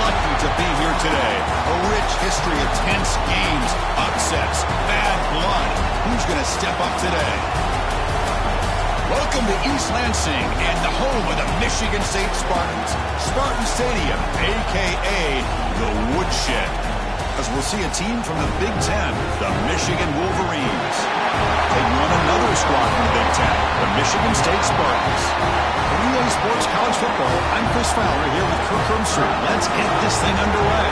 lucky to be here today. A rich history of tense games, upsets, bad blood. Who's going to step up today? Welcome to East Lansing and the home of the Michigan State Spartans. Spartan Stadium, a.k.a. the Woodshed. As we'll see a team from the Big Ten, the Michigan Wolverines. Taking on another squad from the Big Ten, the Michigan State Spartans. For Relay Sports College Football, I'm Chris Fowler here with Kirk Hermser. Let's get this thing underway.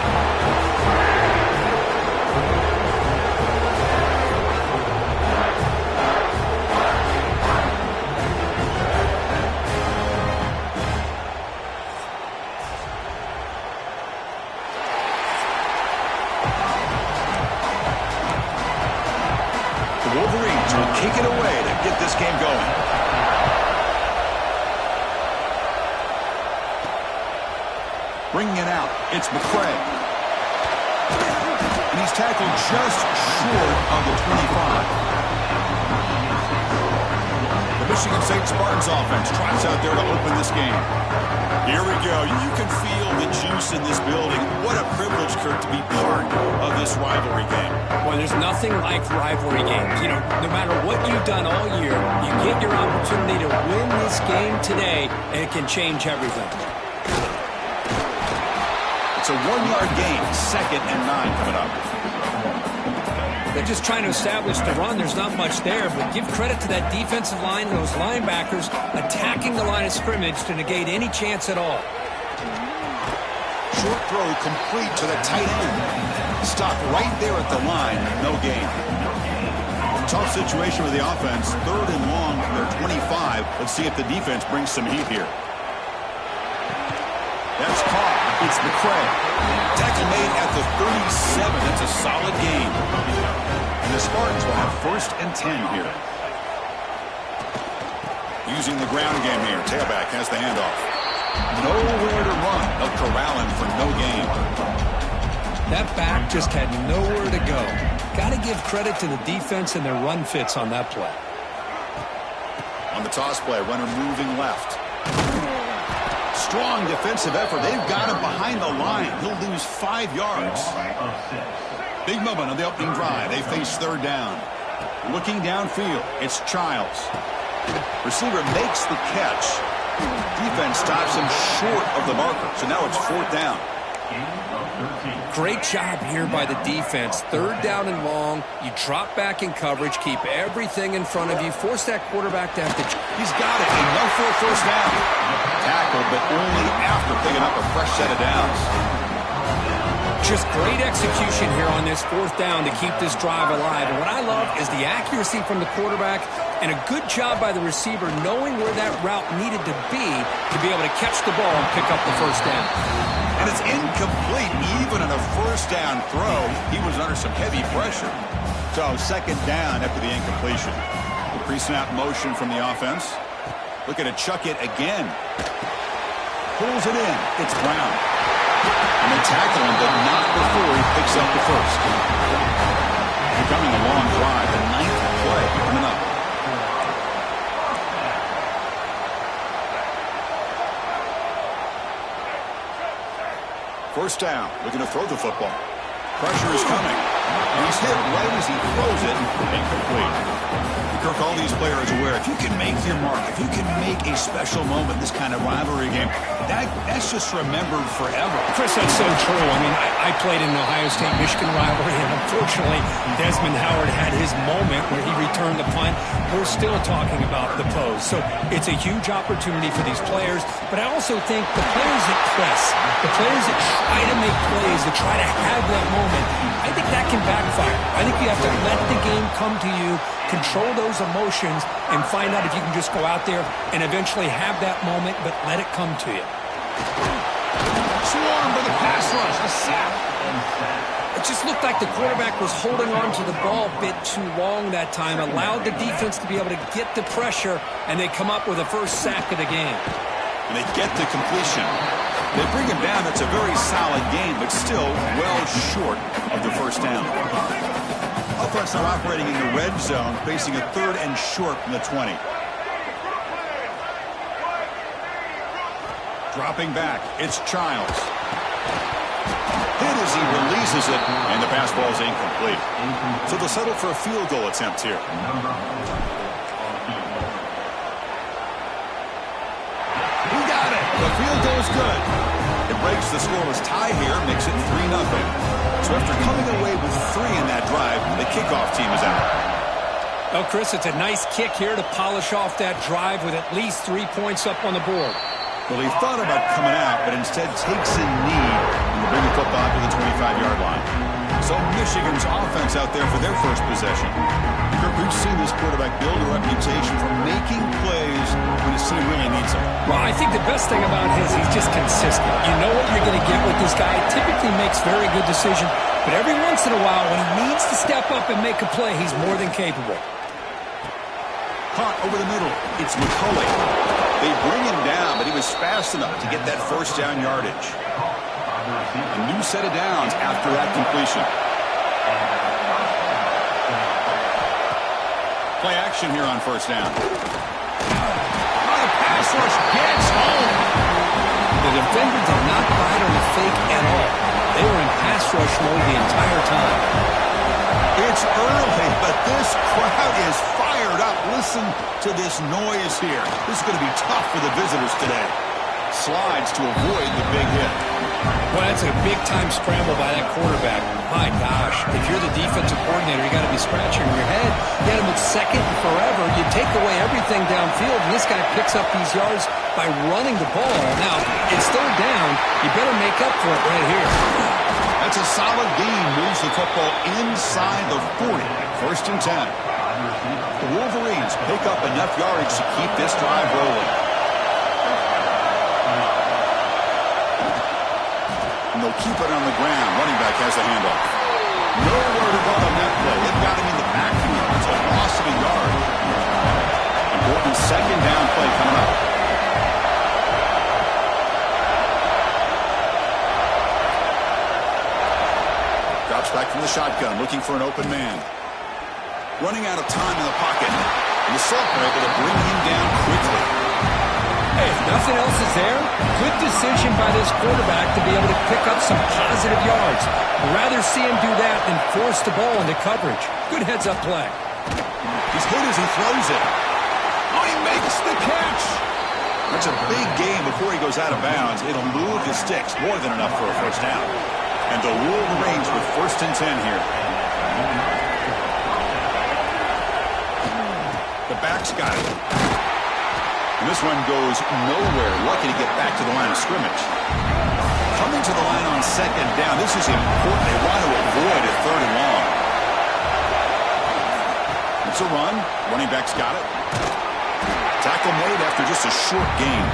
Wolverines will kick it away to get this game going. Bringing it out, it's McCray. And he's tackled just short of the 25. The Michigan State Spartans offense trots out there to open this game. Here we go. You can feel the juice in this building. What a privilege, Kirk, to be part of this rivalry game. Well, there's nothing like rivalry games. You know, no matter what you've done all year, you get your opportunity to win this game today, and it can change everything. It's a one-yard gain, 2nd and 9 coming up. They're just trying to establish the run. There's not much there, but give credit to that defensive line, those linebackers attacking the line of scrimmage to negate any chance at all. Short throw complete to the tight end. Stopped right there at the line. No gain. Tough situation with the offense. 3rd and long from their 25. Let's see if the defense brings some heat here. That's caught. It's McCray. Tackle made at the 37. That's a solid gain. And the Spartans will have 1st and 10 here. Using the ground game here. Tailback has the handoff. Nowhere to run. They'll corral him for no gain. That back just had nowhere to go. Got to give credit to the defense and their run fits on that play. On the toss play, runner moving left. Strong defensive effort. They've got him behind the line. He'll lose 5 yards. Big moment on the opening drive. They face 3rd down. Looking downfield, it's Childs. Receiver makes the catch. Defense stops him short of the marker. So now it's 4th down. Great job here by the defense. 3rd down and long. You drop back in coverage, keep everything in front of you, force that quarterback to have to... He's got it. Enough for a 1st down. Tackled, but only after picking up a fresh set of downs. Just great execution here on this 4th down to keep this drive alive. And what I love is the accuracy from the quarterback and a good job by the receiver knowing where that route needed to be able to catch the ball and pick up the 1st down. And it's incomplete. Even on a 1st down throw, he was under some heavy pressure. So 2nd down after the incompletion. Pre-snap motion from the offense. Looking to chuck it again. Pulls it in. It's Brown. And they tackle him, but not before he picks up the 1st. Becoming a long drive. The 9th play coming up. First down, looking to throw the football. Pressure is coming. And he's hit right as he throws it. Incomplete. Kirk, all these players aware, if you can make your mark, if you can make a special moment, this kind of rivalry game, that's just remembered forever. Chris, that's so true. I mean, I played in the Ohio State-Michigan rivalry, and unfortunately, Desmond Howard had his moment where he returned the punt. We're still talking about the pose. So it's a huge opportunity for these players, but I also think the players that press, the players that try to make plays, that try to have that moment, I think that can backfire. I think you have to let the game come to you, control those emotions, and find out if you can just go out there and eventually have that moment, but let it come to you. Swarm for the pass rush, a sack. It just looked like the quarterback was holding on to the ball a bit too long that time, allowed the defense to be able to get the pressure, and they come up with a 1st sack of the game. And they get the completion. They bring him down. That's a very solid game, but still well short of the 1st down. Offense now operating in the red zone, facing a 3rd and short from the 20. Dropping back, it's Childs. hit as he releases it, and the pass ball is incomplete. So they'll settle for a field goal attempt here. He got it. The field goal is good. It breaks the scoreless tie here, makes it 3-0. So after coming away with 3 in that drive, the kickoff team is out. Well, Chris, it's a nice kick here to polish off that drive with at least 3 points up on the board. Well, he thought about coming out, but instead takes a knee and will bring the football to the 25-yard line. So Michigan's offense out there for their first possession. We've seen this quarterback build a reputation for making plays when his team really needs him. Well, I think the best thing about him is he's just consistent. You know what you're going to get with this guy. Typically makes very good decisions, but every once in a while when he needs to step up and make a play, he's more than capable. Caught over the middle. It's McCulley. They bring him down, but he was fast enough to get that first down yardage. A new set of downs after that completion. Play action here on first down. The pass rush gets home. The defender did not bite on the fake at all. They were in pass rush mode the entire time. It's early, but this crowd is fired up. Listen to this noise here. This is going to be tough for the visitors today. Slides to avoid the big hit. Well, that's a big-time scramble by that quarterback. My gosh, if you're the defensive coordinator, you got to be scratching your head. You had him at second and forever. You take away everything downfield, and this guy picks up these yards by running the ball. Now, it's third down. You better make up for it right here. That's a solid gain. Moves the football inside the 40. First and 10. The Wolverines pick up enough yardage to keep this drive rolling. And they'll keep it on the ground. Running back has a handoff. Nowhere to go on that play. They've got him in the backfield. It's a loss of a yard. Important second down play coming up. Drops back from the shotgun, looking for an open man. Running out of time in the pocket. And the Salt are able to bring him down quickly. Hey, if nothing else is there, good decision by this quarterback to be able to pick up some positive yards. I'd rather see him do that than force the ball into coverage. Good heads-up play. He's hit as he throws it. Oh, he makes the catch. That's a big gain before he goes out of bounds. It'll move the sticks, more than enough for a first down. And the Wolverines with first and 10 here. The back's got it. And this one goes nowhere. Lucky to get back to the line of scrimmage. Coming to the line on second down. This is important. They want to avoid a third and long. It's a run. Running back's got it. Tackle made after just a short gain.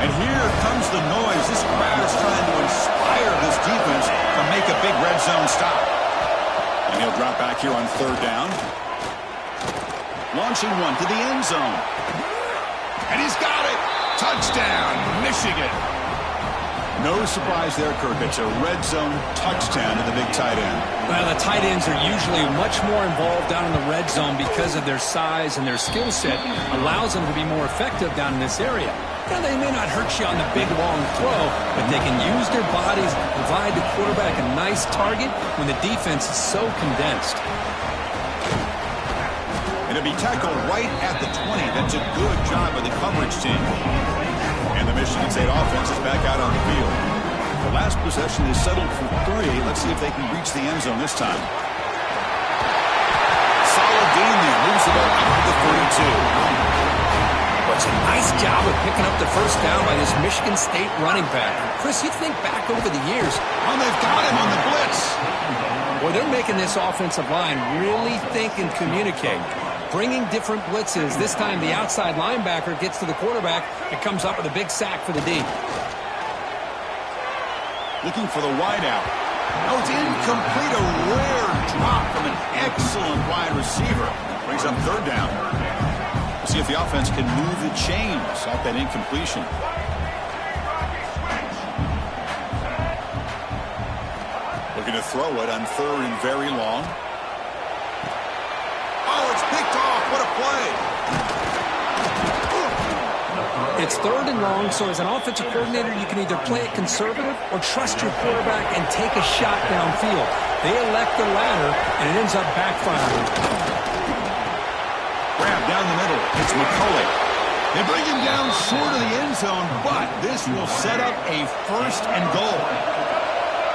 And here comes the noise. This crowd is trying to inspire this defense to make a big red zone stop. And he'll drop back here on third down. Launching one to the end zone. And he's got it. Touchdown, Michigan. No surprise there, Kirk. It's a red zone touchdown to the big tight end. Well, the tight ends are usually much more involved down in the red zone because of their size and their skill set. Allows them to be more effective down in this area. Now, they may not hurt you on the big, long throw, but they can use their bodies, provide the quarterback a nice target when the defense is so condensed. And it'll be tackled right at the 20. That's a good job by the coverage team. And the Michigan State offense is back out on the field. The last possession is settled for 3. Let's see if they can reach the end zone this time. Solid gain there. Moves the ball up to the 32. It's a nice job of picking up the first down by this Michigan State running back. Chris, you think back over the years. Oh, they've got him on the blitz. Boy, they're making this offensive line really think and communicate. Bringing different blitzes. This time the outside linebacker gets to the quarterback. It comes up with a big sack for the D. Looking for the wideout. Oh, it's incomplete. A rare drop from an excellent wide receiver. Brings up third down. We'll see if the offense can move the chains off that incompletion. Looking to throw it on third and very long. Oh, it's picked off. What a play. It's 3rd and long, so as an offensive coordinator, you can either play it conservative or trust your quarterback and take a shot downfield. They elect the latter, and it ends up backfiring. Grab down the middle. It's McCulley. They bring him down short of the end zone, but this will set up a 1st and goal.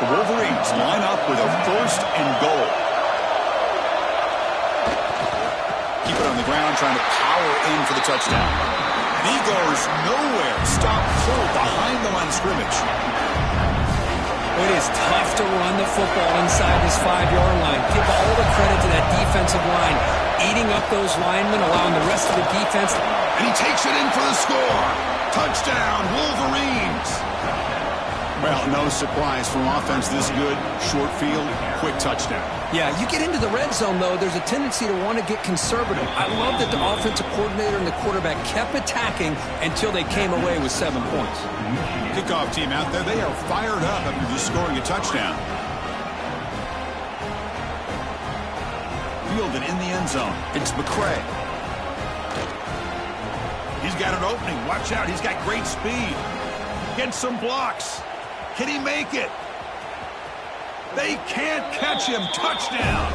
The Wolverines line up with a 1st and goal. Keep it on the ground, trying to power in for the touchdown. And he goes nowhere. Stop cold behind the line of scrimmage. It is tough to run the football inside this 5-yard line. Give all the credit to that defensive line, eating up those linemen, allowing the rest of the defense. And he takes it in for the score. Touchdown, Wolverines. Well, no surprise from offense this good. Short field, quick touchdown. Yeah, you get into the red zone, though, there's a tendency to want to get conservative. I love that the offensive coordinator and the quarterback kept attacking until they came away with 7 points. Kickoff team out there, they are fired up after just scoring a touchdown. Fielded in the end zone. It's McCray. He's got an opening. Watch out. He's got great speed. Gets some blocks. Can he make it? They can't catch him. Touchdown.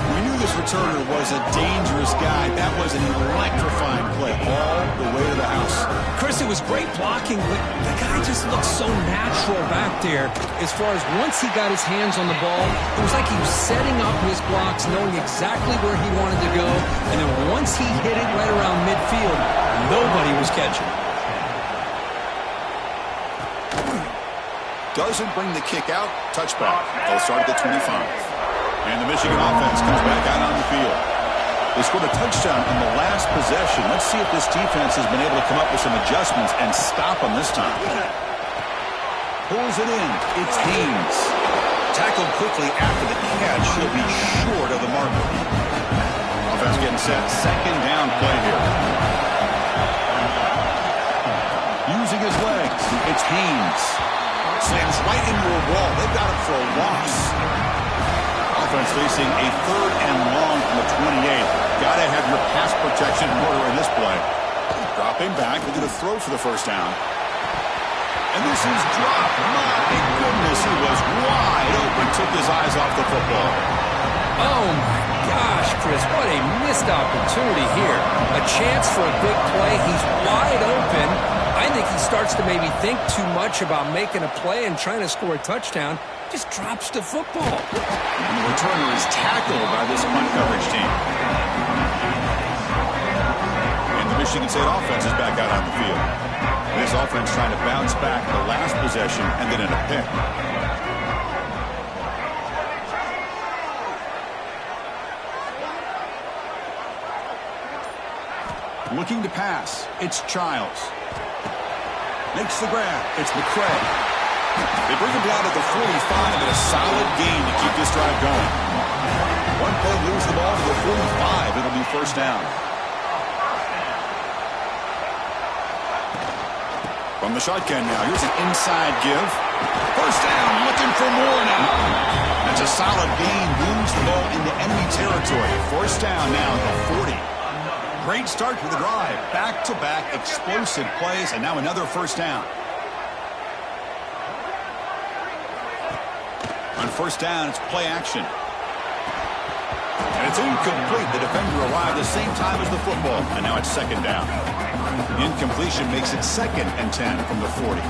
We knew this returner was a dangerous guy. That was an electrifying play all the way to the house. Chris, it was great blocking, but the guy just looked so natural back there. As far as once he got his hands on the ball, it was like he was setting up his blocks, knowing exactly where he wanted to go. And then once he hit it right around midfield, nobody was catching. Doesn't bring the kick out. Touchback. They'll start at the 25. And the Michigan offense comes back out on the field. They scored a touchdown on the last possession. Let's see if this defense has been able to come up with some adjustments and stop them this time. Pulls it in. It's Haynes. Tackled quickly after the catch. He'll be short of the marker. Offense getting set. 2nd down play here. Using his legs. It's Haynes. Slams right into a wall. They've got him for a loss. Offense facing a 3rd and long from the 28. Got to have your pass protection in order in this play. Dropping back. Looking to throw for the 1st down. And this is dropped. My goodness, he was wide open. Took his eyes off the football. Oh, my gosh, Chris, what a missed opportunity here. A chance for a big play. He's wide open. I think he starts to maybe think too much about making a play and trying to score a touchdown. Just drops the football. And the returner is tackled by this punt coverage team. And the Michigan State offense is back out on the field. And this offense trying to bounce back the last possession and then in a pick. Looking to pass. It's Childs. Makes the grab. It's McCray. They bring him down at the 45 and a solid gain to keep this drive going. One play, lose the ball to the 45. It'll be 1st down. From the shotgun now. Here's an inside give. 1st down. Looking for more now. That's a solid gain. Moves the ball into enemy territory. 1st down now at the 40. Great start to the drive. Back-to-back explosive plays, and now another 1st down. On 1st down, it's play action. And it's incomplete. The defender arrived the same time as the football, and now it's 2nd down. Incompletion makes it 2nd and 10 from the 40.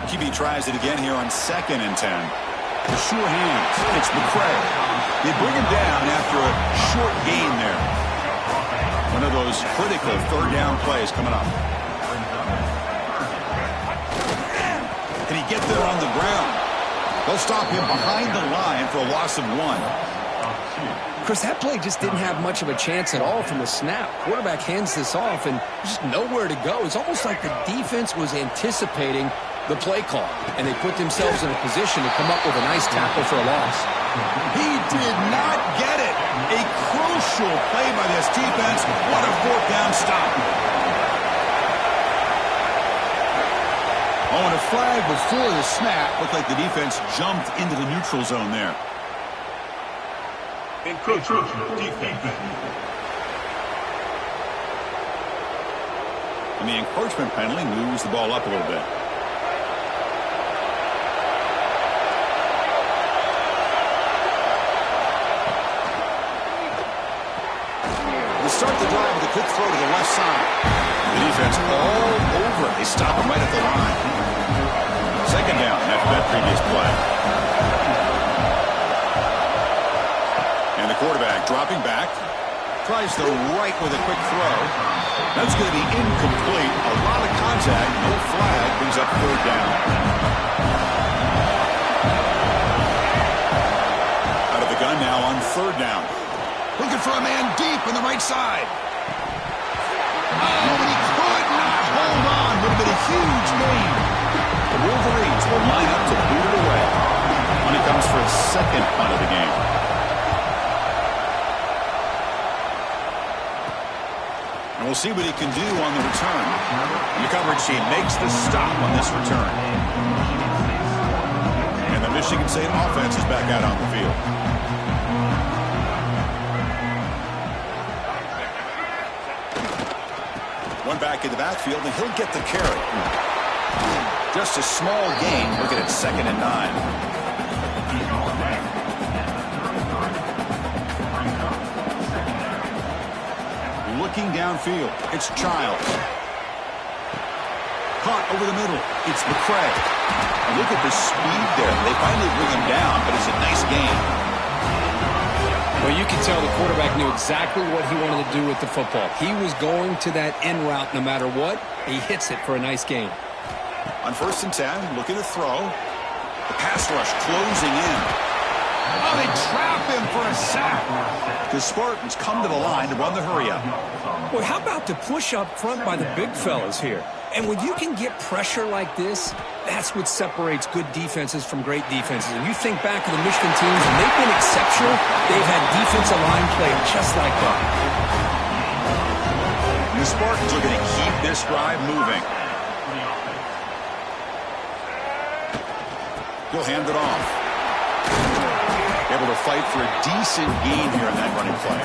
QB tries it again here on 2nd and 10. The sure hands. It's McCray. They bring him down after a short gain there. One of those critical 3rd down plays coming up. Can he get there on the ground? They'll stop him behind the line for a loss of 1. Chris, that play just didn't have much of a chance at all from the snap. Quarterback hands this off and just nowhere to go. It's almost like the defense was anticipating the play call, and they put themselves in a position to come up with a nice tackle for a loss. He did not get it. A crucial play by this defense. What a 4th down stop. Oh, and a flag before the snap. Looked like the defense jumped into the neutral zone there. Encroachment defense. And the encroachment penalty moves the ball up a little bit. They start the drive with a quick throw to the left side. The defense all over it. They stop him right at the line. Second down after that previous play. And the quarterback dropping back. Tries the right with a quick throw. That's going to be incomplete. A lot of contact. No flag. Brings up third down. Out of the gun now on third down. Looking for a man deep on the right side. Oh, but he could not hold on. Would have been a huge gain. The Wolverines will line up to boot it away when it comes for a second punt of the game. And we'll see what he can do on the return. And the coverage team makes the stop on this return. And the Michigan State offense is back out on the field. One back in the backfield, and he'll get the carry. Just a small gain. Looking at 2nd and 9. Looking downfield, it's Childs. Caught over the middle, it's McCray. And look at the speed there. They finally bring him down, but it's a nice gain. Well, you can tell the quarterback knew exactly what he wanted to do with the football. He was going to that end route no matter what. He hits it for a nice gain. On 1st and 10, looking to throw. The pass rush closing in. Oh, they trap him for a sack. The Spartans come to the line to run the hurry-up. Well, how about the push up front by the big fellas here? And when you can get pressure like this, that's what separates good defenses from great defenses. And you think back to the Michigan teams, and they've been exceptional. They've had defensive line play just like that. The Spartans are going to keep this drive moving. He'll hand it off. Able to fight for a decent gain here in that running play.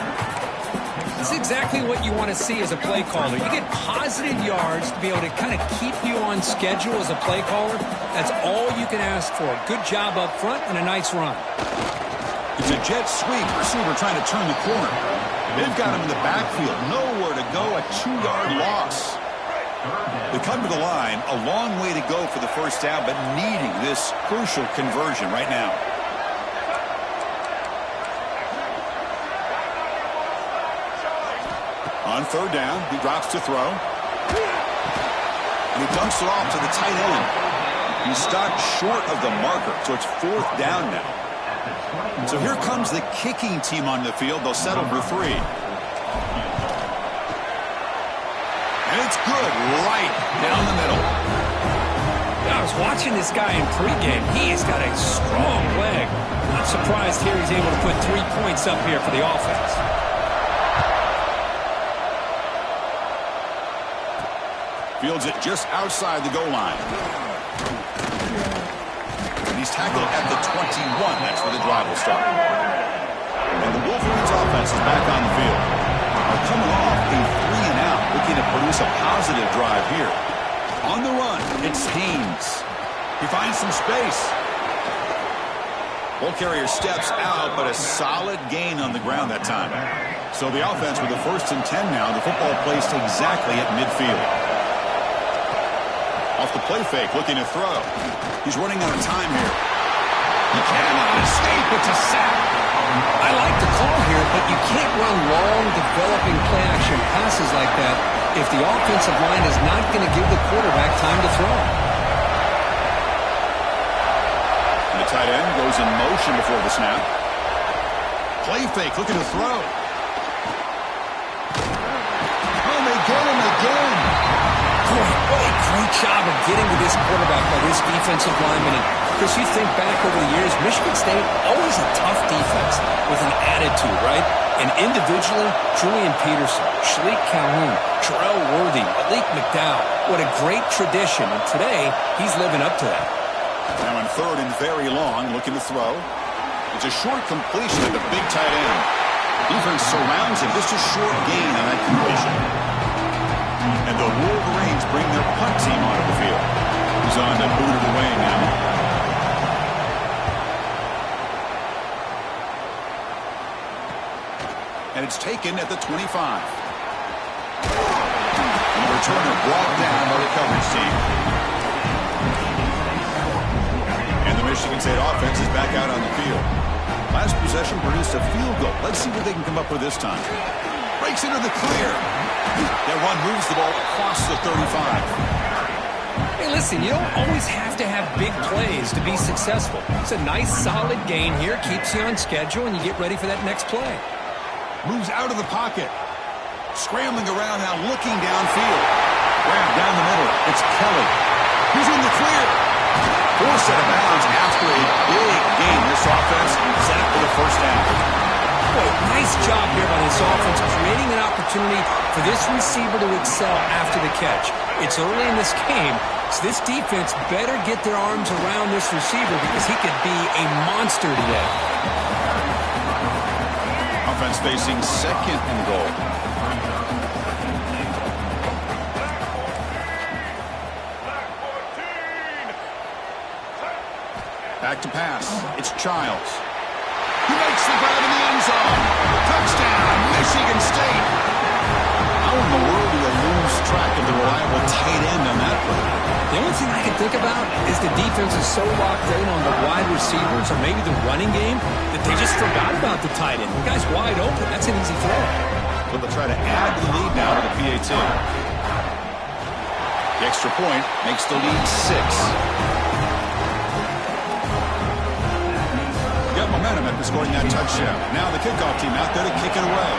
This is exactly what you want to see as a play caller. You get positive yards to be able to kind of keep you on schedule as a play caller. That's all you can ask for. Good job up front and a nice run. It's a jet sweep. Receiver trying to turn the corner. They've got him in the backfield. Nowhere to go. A 2-yard loss. They come to the line. A long way to go for the first down, but needing this crucial conversion right now. On third down, he drops to throw. And he dumps it off to the tight end. He's stopped short of the marker, so it's 4th down now. So here comes the kicking team on the field. They'll settle for 3. And it's good, right down the middle. I was watching this guy in pregame. He has got a strong leg. I'm surprised here he's able to put 3 points up here for the offense. Fields it just outside the goal line. And he's tackled at the 21. That's where the drive will start. And the Wolverines offense is back on the field. Are coming off a 3-and-out, looking to produce a positive drive here. On the run, it's Haynes. He finds some space. Ball carrier steps out, but a solid gain on the ground that time. So the offense with the 1st and 10 now. The football placed exactly at midfield. Off the play fake, looking to throw. He's running out of time here. He cannot escape. It's a sack. I like the call here, but you can't run long, developing play-action passes like that if the offensive line is not going to give the quarterback time to throw. And the tight end goes in motion before the snap. Play fake, looking to throw. Oh, they get him again. Boy, what a great job of getting to this quarterback by this defensive lineman. And Chris, you think back over the years, Michigan State, always a tough defense with an attitude, right? And individually, Julian Peterson, Shalik Calhoun, Terrell Worthy, Malik McDowell. What a great tradition. And today, he's living up to that. Now on 3rd and very long, looking to throw. It's a short completion at the big tight end. Defense surrounds him. Just a short gain on that completion. And the Wolverines bring their punt team onto the field. He's on to boot it away now. And it's taken at the 25. And the returner brought down by the coverage team. And the Michigan State offense is back out on the field. Last possession produced a field goal. Let's see what they can come up with this time. Breaks into the clear. That run moves the ball across the 35. Hey, listen, you don't always have to have big plays to be successful. It's a nice, solid gain here. Keeps you on schedule, and you get ready for that next play. Moves out of the pocket. Scrambling around now, looking downfield. Grab down the middle. It's Kelly. He's in the clear. Forced out of bounds after a big gain. This offense set up for the first down. Boy, nice job here by this offense, creating an opportunity for this receiver to excel after the catch. It's early in this game, so this defense better get their arms around this receiver because he could be a monster today. Offense facing second and goal. Back to pass. It's Childs. He makes the grab in the end zone. Touchdown, Michigan State. How in the world do you lose track of the reliable tight end on that play? The only thing I can think about is the defense is so locked in on the wide receivers or maybe the running game that they just forgot about the tight end. The guy's wide open. That's an easy throw. So they'll try to add the lead now to the PAT. The extra point makes the lead 6. Got momentum after scoring that touchdown. Now the kickoff team out there to kick it away.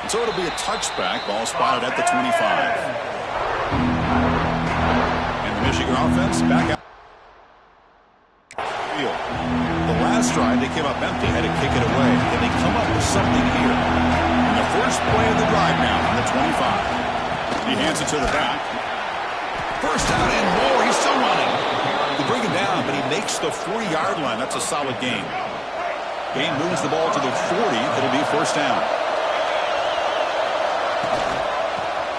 And so it'll be a touchback. Ball spotted at the 25. And the Michigan offense back out. The last drive, they came up empty, had to kick it away. Then they come up with something here. And the first play of the drive now on the 25. He hands it to the back. First down and more. He's still running. They bring him down, but he makes the 40-yard line. That's a solid gain. Gain moves the ball to the 40. It'll be first down.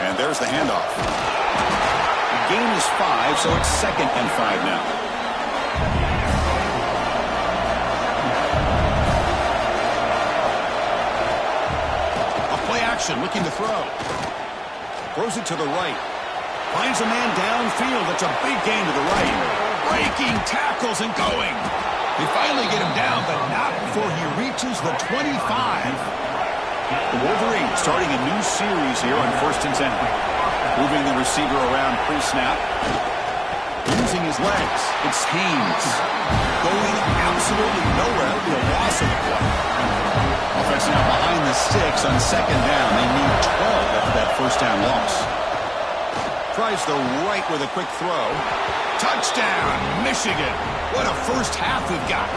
And there's the handoff. The gain is 5, so it's second and 5 now. A play action, looking to throw. Throws it to the right. Finds a man downfield. That's a big gain to the right. Breaking tackles and going. They finally get him down, but not before he reaches the 25. The Wolverines starting a new series here on 1st and 10. Moving the receiver around pre-snap. Using his legs. It's Haynes. Going absolutely nowhere. It'll be a loss of the play. Offense now behind the sticks on second down. They need 12 after that first down loss. Tries the right with a quick throw. Touchdown, Michigan. What a first half we've got.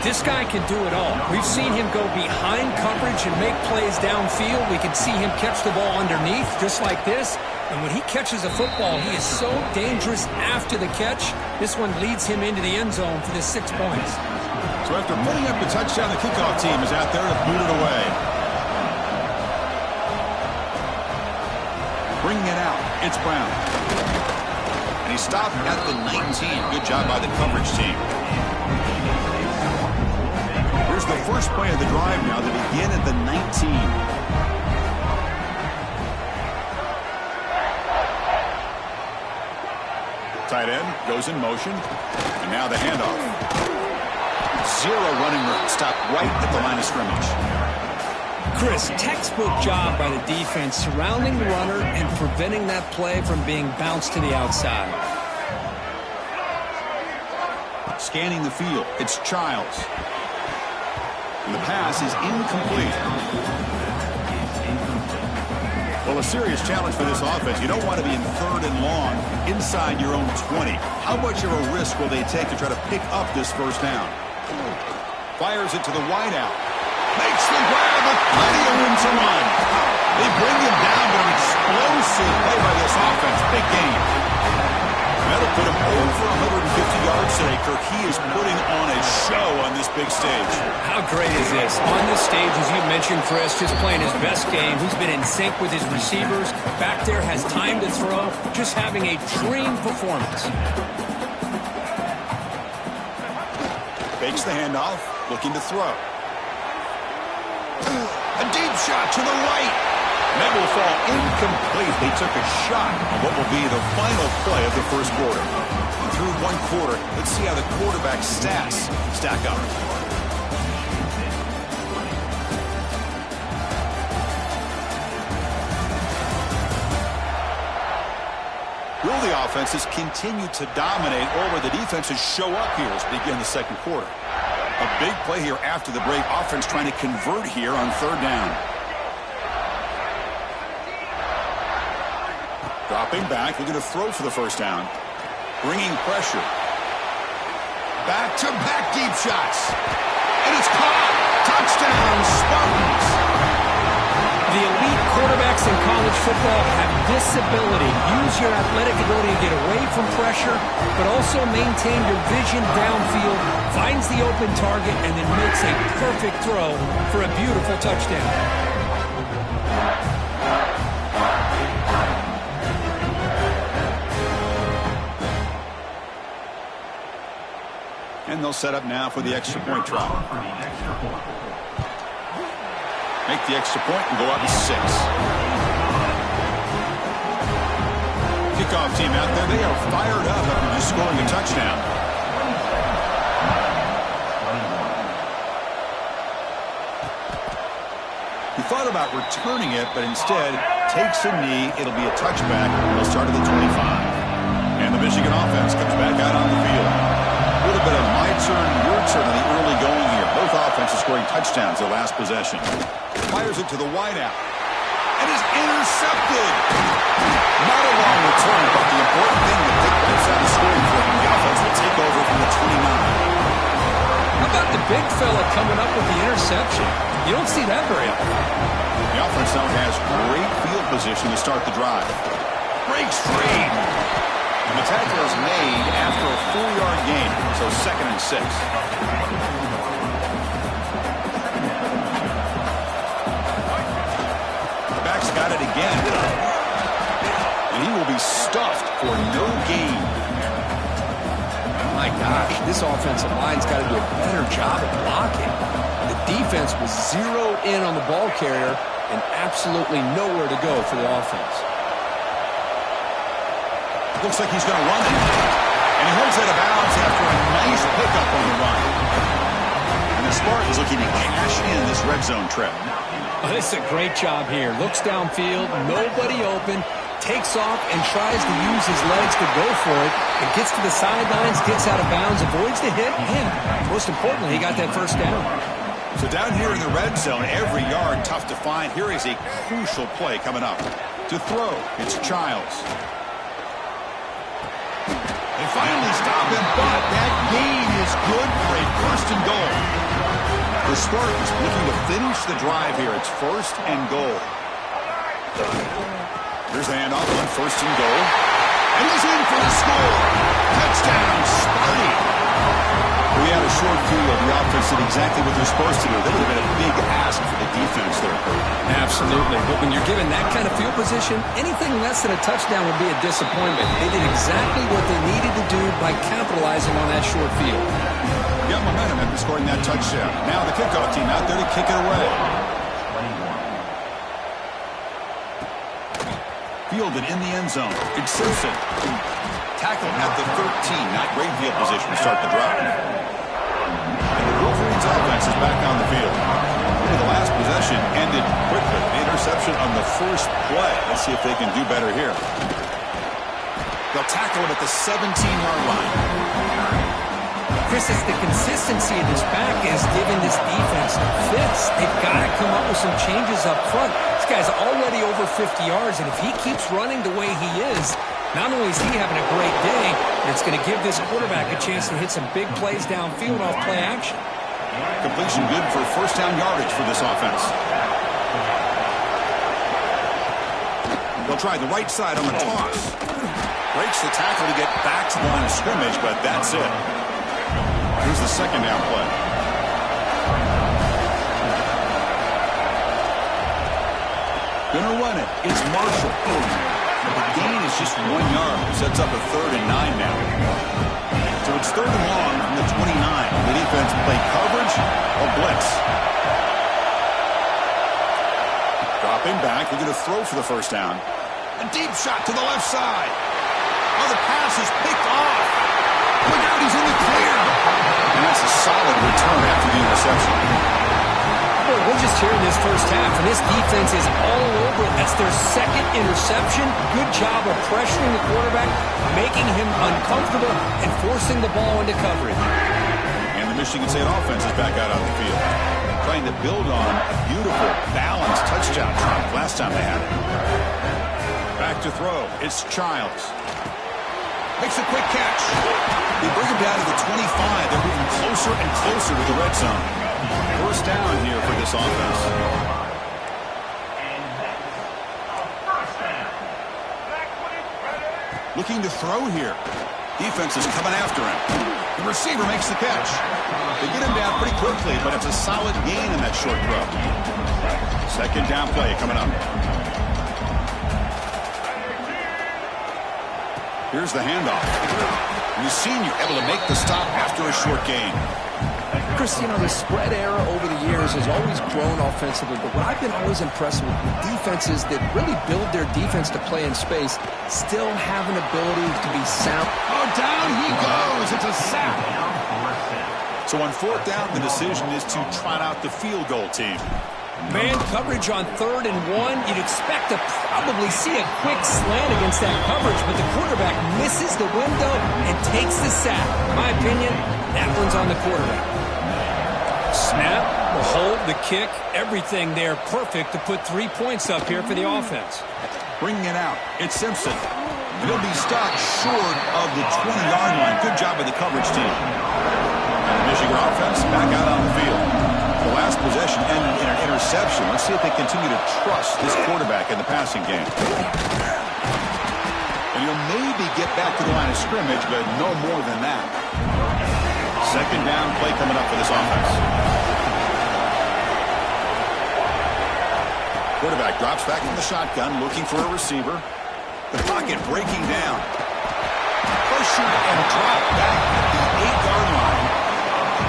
This guy can do it all. We've seen him go behind coverage and make plays downfield. We can see him catch the ball underneath just like this. And when he catches a football, he is so dangerous after the catch. This one leads him into the end zone for the 6 points. So after putting up the touchdown, the kickoff team is out there to boot it away. Bringing it out. It's Brown. And he stopped at the 19. Good job by the coverage team. Here's the first play of the drive now. They begin at the 19. Tight end goes in motion. And now the handoff. Zero running room. Stopped right at the line of scrimmage. Chris, textbook job by the defense surrounding the runner and preventing that play from being bounced to the outside. Scanning the field. It's Childs. And the pass is incomplete. Well, a serious challenge for this offense. You don't want to be in 3rd and long inside your own 20. How much of a risk will they take to try to pick up this first down? Fires it to the wideout. Makes the grab with plenty of room to run. They bring him down, but an explosive play by this offense. Big game. That'll put him over 150 yards today, Kirk. He is putting on a show on this big stage. How great is this? On this stage, as you mentioned, Chris, just playing his best game. He's been in sync with his receivers. Back there, has time to throw. Just having a dream performance. Fakes the handoff, looking to throw. A deep shot to the right. That will fall incomplete. They took a shot on what will be the final play of the first quarter. Through one quarter, let's see how the quarterback's stats stack up. Will the offenses continue to dominate, or will the defenses show up here as we begin the second quarter? A big play here after the break. Offense trying to convert here on third down. Dropping back, looking to throw for the first down. Bringing pressure. Back-to-back deep shots. And it's caught. Touchdown, Spartans. The elite quarterbacks in college football have this ability. Use your athletic ability to get away from pressure, but also maintain your vision downfield, finds the open target, and then makes a perfect throw for a beautiful touchdown. And they'll set up now for the extra point try. Make the extra point and go up 6. Kickoff team out there. They are fired up after just scoring a touchdown. He thought about returning it, but instead takes a knee. It'll be a touchback. They'll start at the 25. And the Michigan offense comes back out on the field. A little bit of my turn, your turn in the early going here. Both offenses scoring touchdowns their last possession. Fires it to the wideout. And is intercepted. Not a long return, but the important thing that Dick White's out of scoring for him. The offense will take over from the 29. How about the big fella coming up with the interception? You don't see that very often. The offense now has great field position to start the drive. Breaks free. And the tackle is made after a 4-yard gain, so 2nd and 6. The back's got it again. And he will be stuffed for no gain. My gosh, this offensive line's got to do a better job of blocking. The defense was zeroed in on the ball carrier and absolutely nowhere to go for the offense. Looks like he's going to run it. And he holds out of bounds after a nice pickup on the run. And the Spartans looking to cash in this red zone trip. Oh, this is a great job here. Looks downfield, nobody open, takes off and tries to use his legs to go for it. It gets to the sidelines, gets out of bounds, avoids the hit, and most importantly, he got that first down. So down here in the red zone, every yard tough to find. Here is a crucial play coming up. To throw, it's Childs. They finally stop him, but that gain is good for a 1st and goal. The Spartans looking to finish the drive here. It's 1st and goal. Here's the handoff on 1st and goal. And he's in for the score. Touchdown, Sparty. We had a short field. The offense did exactly what they're supposed to do. That would have been a big ask for the defense there. Absolutely. But when you're given that kind of field position, anything less than a touchdown would be a disappointment. They did exactly what they needed to do by capitalizing on that short field. Got momentum after scoring that touchdown. Now the kickoff team out there to kick it away. Fielded in the end zone. It's Simpson. Tackled at the 13. Not great field position to start the drive. And the Wolverines offense is back on the field. The last possession ended quickly. The interception on the first play. Let's see if they can do better here. They'll tackle him at the 17-yard line. Chris, it's the consistency of this back is giving this defense fits. They've got to come up with some changes up front. This guy's already over 50 yards, and if he keeps running the way he is, not only is he having a great day, but it's going to give this quarterback a chance to hit some big plays downfield off play action. Completion good for 1st down yardage for this offense. They'll try the right side on the toss. Breaks the tackle to get back to the line of scrimmage, but that's it. Here's the second down play. Gonna run it. It's Marshall. But the gain is just 1 yard. Sets up a 3rd and 9 now. So it's 3rd and long from the 29. The defense play coverage or blitz. Dropping back. We're going to throw for the first down. A deep shot to the left side. Oh, the pass is picked off. Look out, he's in the clear. And that's a solid return after the interception. Boy, we're just here in this first half, and this defense is all over it. That's their second interception. Good job of pressuring the quarterback, making him uncomfortable, and forcing the ball into coverage. And the Michigan State offense is back out on the field, trying to build on a beautiful, balanced touchdown drive last time they had it. Back to throw. It's Childs. Makes a quick catch. They bring him down to the 25. They're moving closer and closer to the red zone. First down here for this offense. Looking to throw here. Defense is coming after him. The receiver makes the catch. They get him down pretty quickly, but it's a solid gain in that short throw. Second down play coming up. Here's the handoff. And the senior able to make the stop after a short gain. Chris, you know, the spread era over the years has always grown offensively, but what I've been always impressed with defenses that really build their defense to play in space still have an ability to be sound. Oh, down he goes. It's a sack. So on 4th down, the decision is to trot out the field goal team. Man coverage on 3rd and 1. You'd expect to probably see a quick slant against that coverage, but the quarterback misses the window and takes the sack. In my opinion, that one's on the quarterback. Snap, the hold, the kick, everything there perfect to put 3 points up here for the offense. Bringing it out, it's Simpson. He'll be stopped short of the 20-yard line. Good job by the coverage team. Michigan offense back out on the field. The last possession ended in an interception. Let's see if they continue to trust this quarterback in the passing game. And he'll maybe get back to the line of scrimmage, but no more than that. Second down play coming up for this offense. Quarterback drops back from the shotgun, looking for a receiver. The pocket breaking down. Pressure and drop back at the 8-yard line.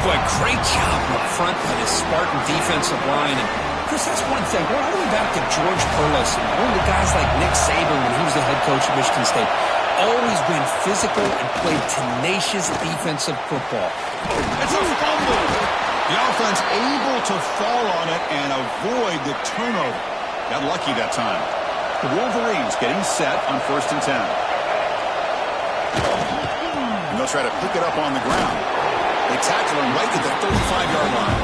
Boy, great job up front by the Spartan defensive line. And Chris, that's one thing. We're all the way back to George Perlis and one of the guys like Nick Saban when he was the head coach of Michigan State. Always been physical and played tenacious defensive football. It's a fumble. The offense able to fall on it and avoid the turnover. Got lucky that time. The Wolverines getting set on 1st and 10. And they'll try to pick it up on the ground. They tackle him right at the 35-yard line.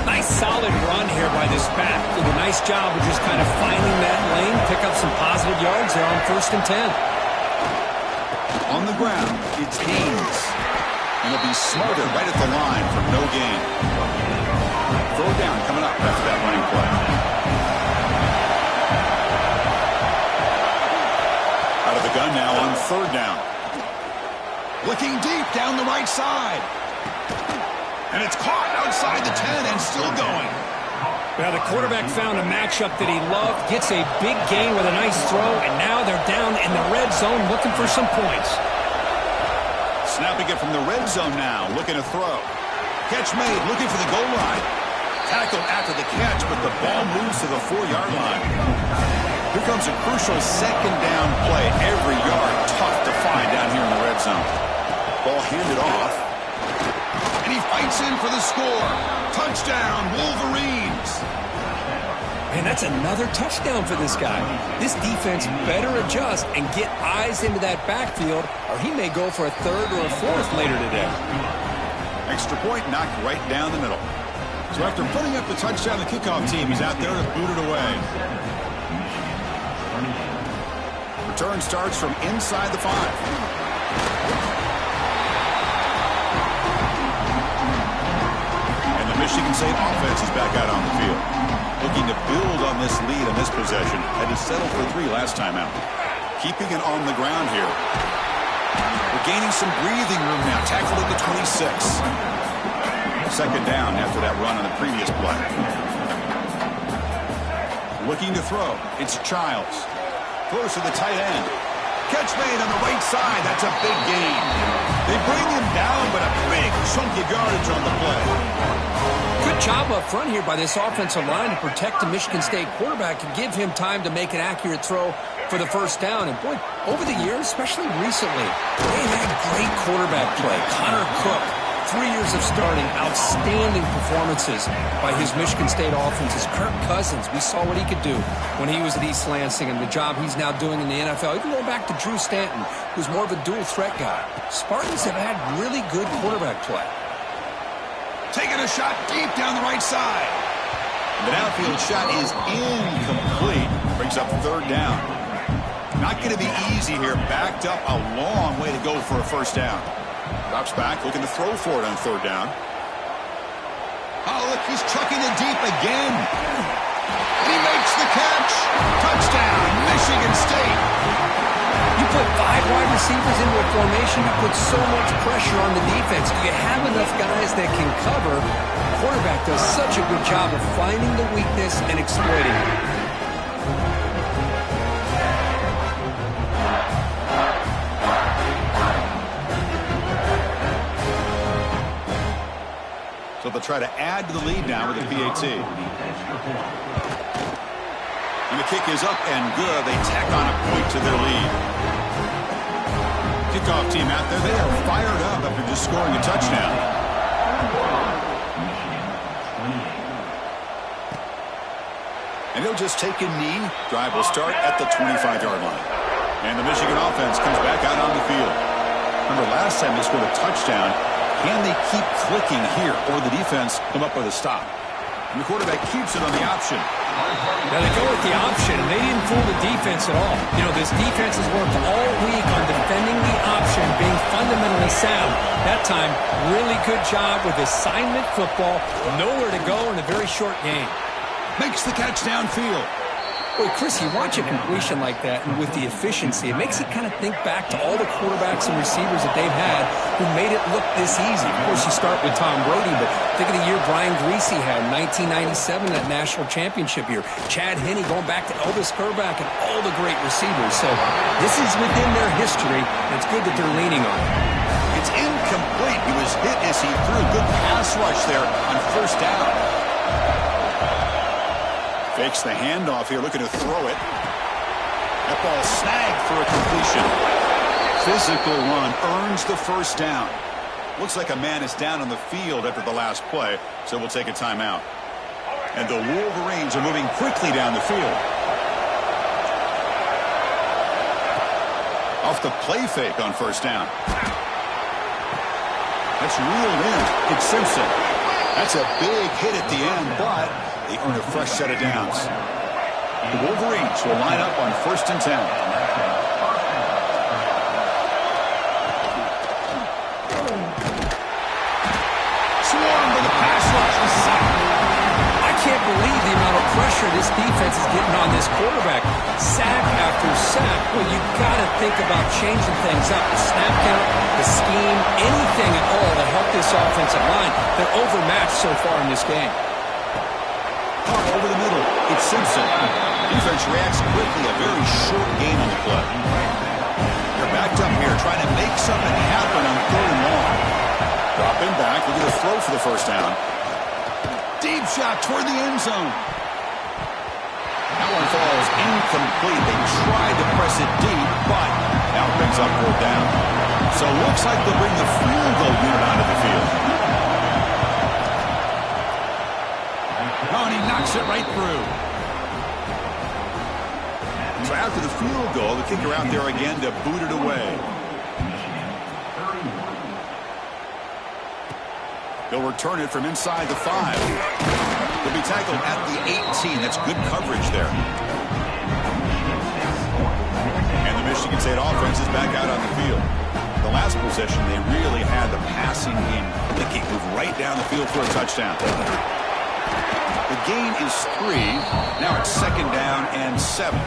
Nice solid run here by this back. Did a nice job of just kind of finding that lane, pick up some positive yards there on 1st and 10. On the ground, it's Haynes. And he'll be smothered right at the line for no gain. Throw down coming up after that running play. Out of the gun now on 3rd down. Looking deep down the right side. And it's caught outside the 10 and still going. Well, the quarterback found a matchup that he loved, gets a big gain with a nice throw, and now they're down in the red zone looking for some points. Snapping it from the red zone now, looking to throw. Catch made, looking for the goal line. Tackled after the catch, but the ball moves to the 4-yard line. Here comes a crucial second down play. Every yard tough to find down here in the red zone. Ball handed off. And he fights in for the score. Touchdown, Wolverines. Man, that's another touchdown for this guy. This defense better adjust and get eyes into that backfield, or he may go for a 3rd or a 4th later today. Extra point knocked right down the middle. So after putting up the touchdown, the kickoff team is out there to boot it away. Return starts from inside the 5. And the Michigan State offense is back out on the field. Looking to build on this lead on this possession. Had to settle for 3 last time out. keeping it on the ground here. We're gaining some breathing room now. Tackled at the 26. Second down after that run on the previous play. Looking to throw. It's Childs. Throws to the tight end. Catch made on the right side. That's a big gain. They bring him down, but a big chunk of yardage on the play. Good job up front here by this offensive line to protect the Michigan State quarterback and give him time to make an accurate throw for the first down. And, boy, over the years, especially recently, they've had great quarterback play. Connor Cook, 3 years of starting, outstanding performances by his Michigan State offenses. Kirk Cousins, we saw what he could do when he was at East Lansing and the job he's now doing in the NFL. Even going back to Drew Stanton, who's more of a dual threat guy. Spartans have had really good quarterback play. Taking a shot deep down the right side. The downfield shot is incomplete. Brings up third down. Not going to be easy here. Backed up a long way to go for a first down. Drops back, looking to throw for it on third down. Oh, look, he's chucking it deep again. He makes the catch. Touchdown, Michigan State. You put 5 wide receivers into a formation, you put so much pressure on the defense. Do you have enough guys that can cover? The quarterback does such a good job of finding the weakness and exploiting it. So they'll try to add to the lead now with a PAT. And the kick is up and good. They tack on a point to their lead. Kickoff team out there. They are fired up after just scoring a touchdown. And they'll just take a knee. Drive will start at the 25-yard line. And the Michigan offense comes back out on the field. Remember last time they scored a touchdown. Can they keep clicking here, or the defense come up with a stop? And the quarterback keeps it on the option. Now they go with the option, and they didn't fool the defense at all. You know, this defense has worked all week on defending the option, being fundamentally sound. That time, really good job with assignment football. Nowhere to go in a very short game. Makes the catch downfield. Boy, Chris, you watch a completion like that, and with the efficiency, it makes you kind of think back to all the quarterbacks and receivers that they've had who made it look this easy. Of course, you start with Tom Brady, but think of the year Brian Greasy had in 1997, that national championship year. Chad Henne going back to Elvis Kerback and all the great receivers. So this is within their history, and it's good that they're leaning on it. It's incomplete. He was hit as he threw. Good pass rush there on first down. Fakes the handoff here, looking to throw it. That ball snagged for a completion. Physical run earns the first down. Looks like a man is down on the field after the last play, so we'll take a timeout. And the Wolverines are moving quickly down the field. Off the play fake on first down. That's reeled in. It's Simpson. That's a big hit at the end, but they earn a fresh set of downs. The Wolverines will line up on 1st and 10. Swarm with a pass rush. I can't believe the amount of pressure this defense is getting on this quarterback. Sack after sack. Well, you've got to think about changing things up. The snap count, the scheme, anything at all to help this offensive line. They're overmatched so far in this game. Over the middle, it's Simpson. Defense reacts quickly, a very short gain on the play. They're backed up here, trying to make something happen on 3rd and long. Dropping back, looking to throw for the first down. Deep shot toward the end zone. That one falls incomplete. They tried to press it deep, but now it brings up 4th down. So it looks like they'll bring the field goal unit onto the field. Oh, and he knocks it right through. So after the field goal, the kicker out there again to boot it away. They'll return it from inside the 5. They'll be tackled at the 18. That's good coverage there. And the Michigan State offense is back out on the field. The last possession, they really had the passing game clicking, move right down the field for a touchdown. The gain is 3. Now it's 2nd down and 7.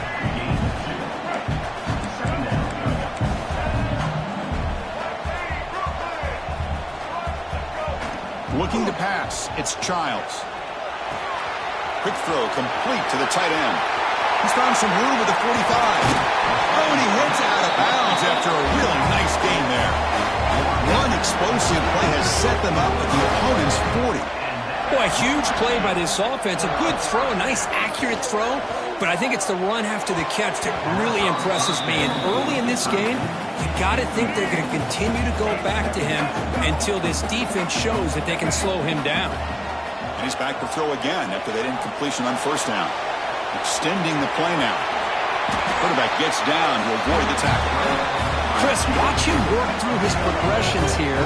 Looking to pass. It's Childs. Quick throw complete to the tight end. He's found some room at the 45. Oh, and he heads out of bounds after a really nice gain there. One explosive play has set them up at the opponent's 40. Boy, a huge play by this offense. A good throw, a nice accurate throw. But I think it's the run after the catch that really impresses me. And early in this game, you got to think they're going to continue to go back to him until this defense shows that they can slow him down. And he's back to throw again after that incompletion on first down. Extending the play now. Quarterback gets down to avoid the tackle. Chris, watch him work through his progressions here.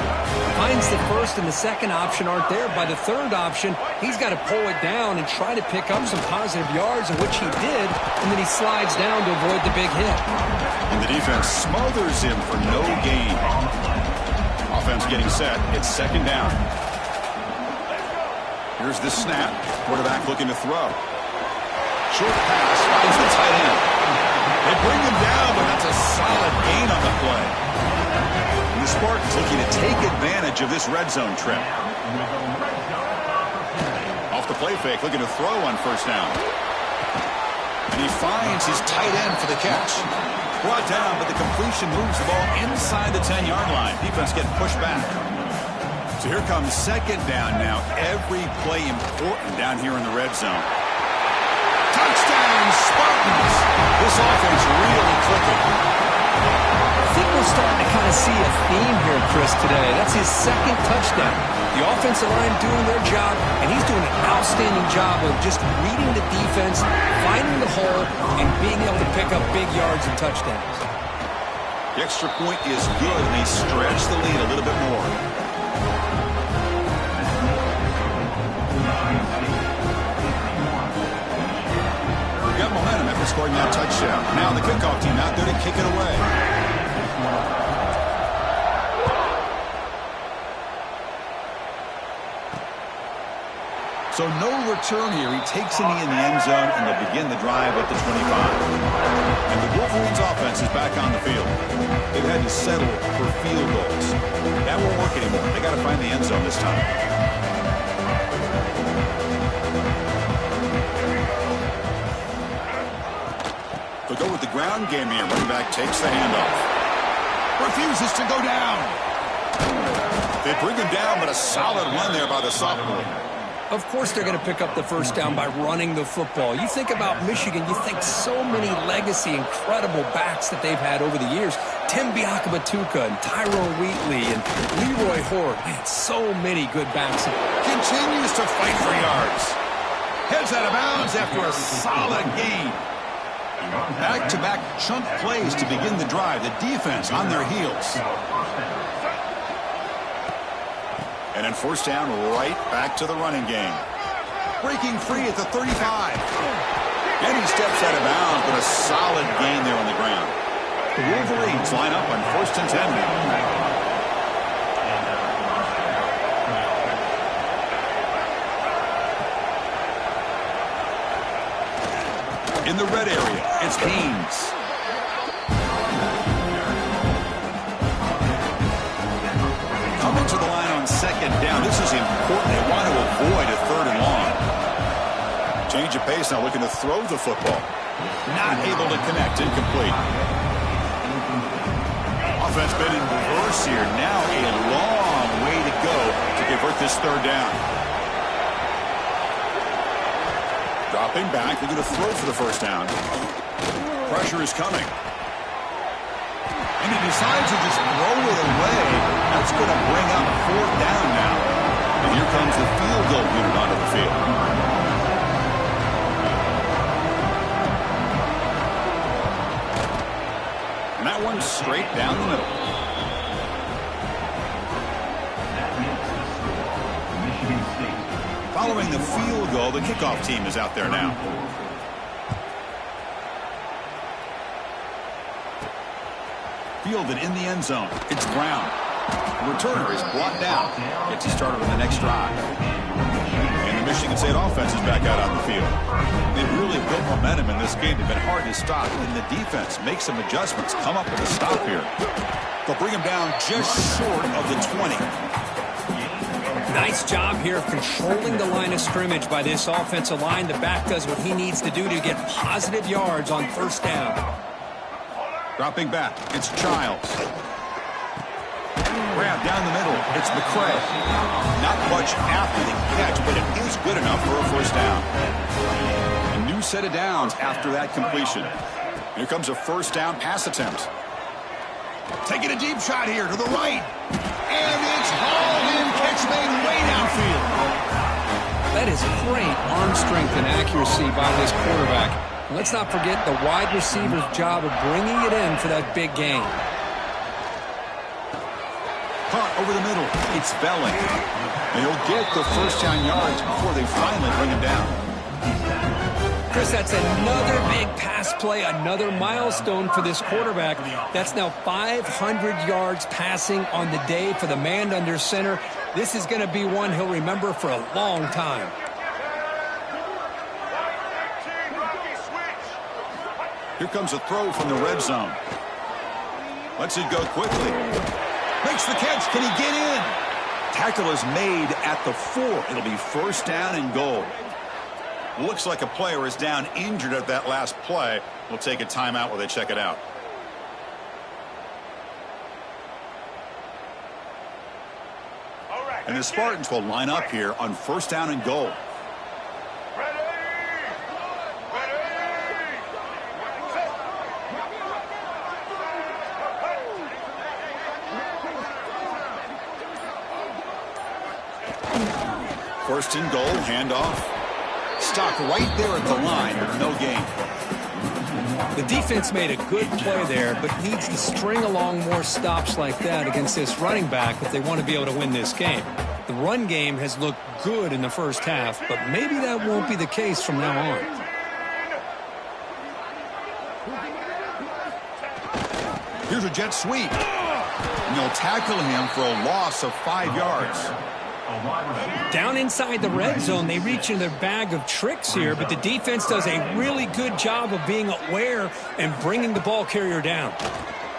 Finds the first and the second option aren't there. By the third option, he's got to pull it down and try to pick up some positive yards, which he did, and then he slides down to avoid the big hit. And the defense smothers him for no gain. Offense getting set. It's second down. Here's the snap. Quarterback looking to throw. Short pass finds the tight end. They bring him down, but that's a solid gain on the play. And the Spartans looking to take advantage of this red zone trip. Off the play fake, looking to throw on first down. And he finds his tight end for the catch. Brought down, but the completion moves the ball inside the 10-yard line. Defense getting pushed back. So here comes second down now. Every play important down here in the red zone. Touchdown, Spartans! This offense really clicking. I think we're starting to kind of see a theme here, Chris, today. That's his second touchdown. The offensive line doing their job, and he's doing an outstanding job of just reading the defense, finding the hole, and being able to pick up big yards and touchdowns. The extra point is good, and they stretch the lead a little bit more. Got momentum after scoring that touchdown. Now the kickoff team out there to kick it away. So no return here. He takes a knee in the end zone, and they'll begin the drive at the 25. And the Wolverines offense is back on the field. They've had to settle for field goals. That won't work anymore. They got to find the end zone this time. They'll go with the ground game here. Running back takes the handoff. Refuses to go down. They bring him down, but a solid run there by the sophomore. Of course they're going to pick up the first down by running the football. You think about Michigan, you think so many legacy, incredible backs that they've had over the years. Tim Biakabatuka and Tyrone Wheatley and Leroy Horde. Man, so many good backs. Continues to fight for yards. Heads out of bounds after a solid gain. Back-to-back chunk plays to begin the drive. The defense on their heels. And then first down, right back to the running game. Breaking free at the 35. And he steps out of bounds, but a solid gain there on the ground. The Wolverines line up on 1st and 10 now. In the red area, it's Haynes. Coming to the line on second down. This is important. They want to avoid a third and long. Change of pace now, looking to throw the football. Not able to connect. Incomplete. Offense been in reverse here. Now a long way to go to convert this third down. Dropping back, they're going to throw for the first down. Pressure is coming. And he decides to just throw it away. That's going to bring up fourth down now. And here comes the field goal unit onto the field. And that one's straight down the middle. Following the field goal, the kickoff team is out there now. Fielded in the end zone. It's Brown. The returner is brought down. Gets you started on the next drive. And the Michigan State offense is back out on the field. They've really built momentum in this game. They've been hard to stop. And the defense makes some adjustments. Come up with a stop here. They'll bring him down just short of the 20. Nice job here of controlling the line of scrimmage by this offensive line. The back does what he needs to do to get positive yards on first down. Dropping back, it's Childs. Grab down the middle, it's McCray. Not much after the catch, but it is good enough for a first down. A new set of downs after that completion. Here comes a first down pass attempt. Taking a deep shot here to the right. And it's hauled in, catch made way downfield. That is great arm strength and accuracy by this quarterback. Let's not forget the wide receiver's job of bringing it in for that big gain. Caught over the middle. It's Belling. And he'll get the first down yards before they finally bring him down. Chris, that's another big pass play, another milestone for this quarterback. That's now 500 yards passing on the day for the man under center. This is going to be one he'll remember for a long time. Here comes a throw from the red zone. Lets it go quickly. Makes the catch. Can he get in? Tackle is made at the 4. It'll be first down and goal. Looks like a player is down injured at that last play. We'll take a timeout while they check it out. And the Spartans will line up here on first down and goal. First and goal, handoff. Stopped right there at the line, no gain. The defense made a good play there, but needs to string along more stops like that against this running back if they want to be able to win this game. The run game has looked good in the first half, but maybe that won't be the case from now on. Here's a jet sweep. And they'll tackle him for a loss of 5 yards. Down inside the red zone, they reach in their bag of tricks here, but the defense does a really good job of being aware and bringing the ball carrier down.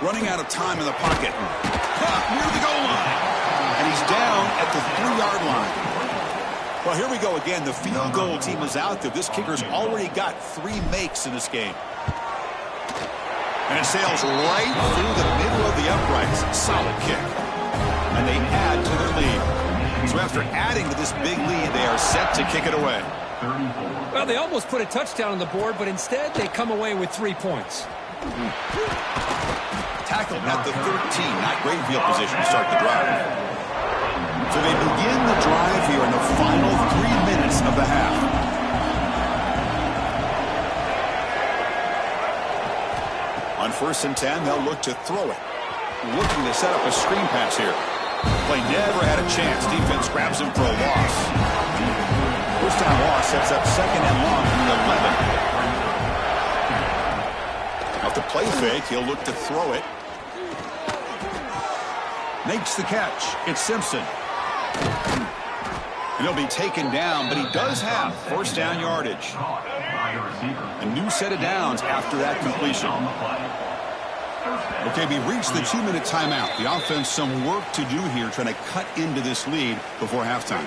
Running out of time in the pocket. Caught near the goal line. And he's down at the 3-yard line. Well, here we go again. The field goal team is out there. This kicker's already got 3 makes in this game. And it sails right through the middle of the uprights. Solid kick. And they add to their lead. So after adding to this big lead, they are set to kick it away. Well, they almost put a touchdown on the board, but instead they come away with 3 points. Tackled at the 13. Not great field position to start the drive. So they begin the drive here in the final 3 minutes of the half. On first and 10, they'll look to throw it. Looking to set up a screen pass here. Play never had a chance. Defense grabs him for a loss. First down loss sets up second and long from the 11. Off the play fake, he'll look to throw it. Makes the catch. It's Simpson. And he'll be taken down, but he does have first down yardage. A new set of downs after that completion. Okay, we reached the 2-minute timeout. The offense some work to do here, trying to cut into this lead before halftime.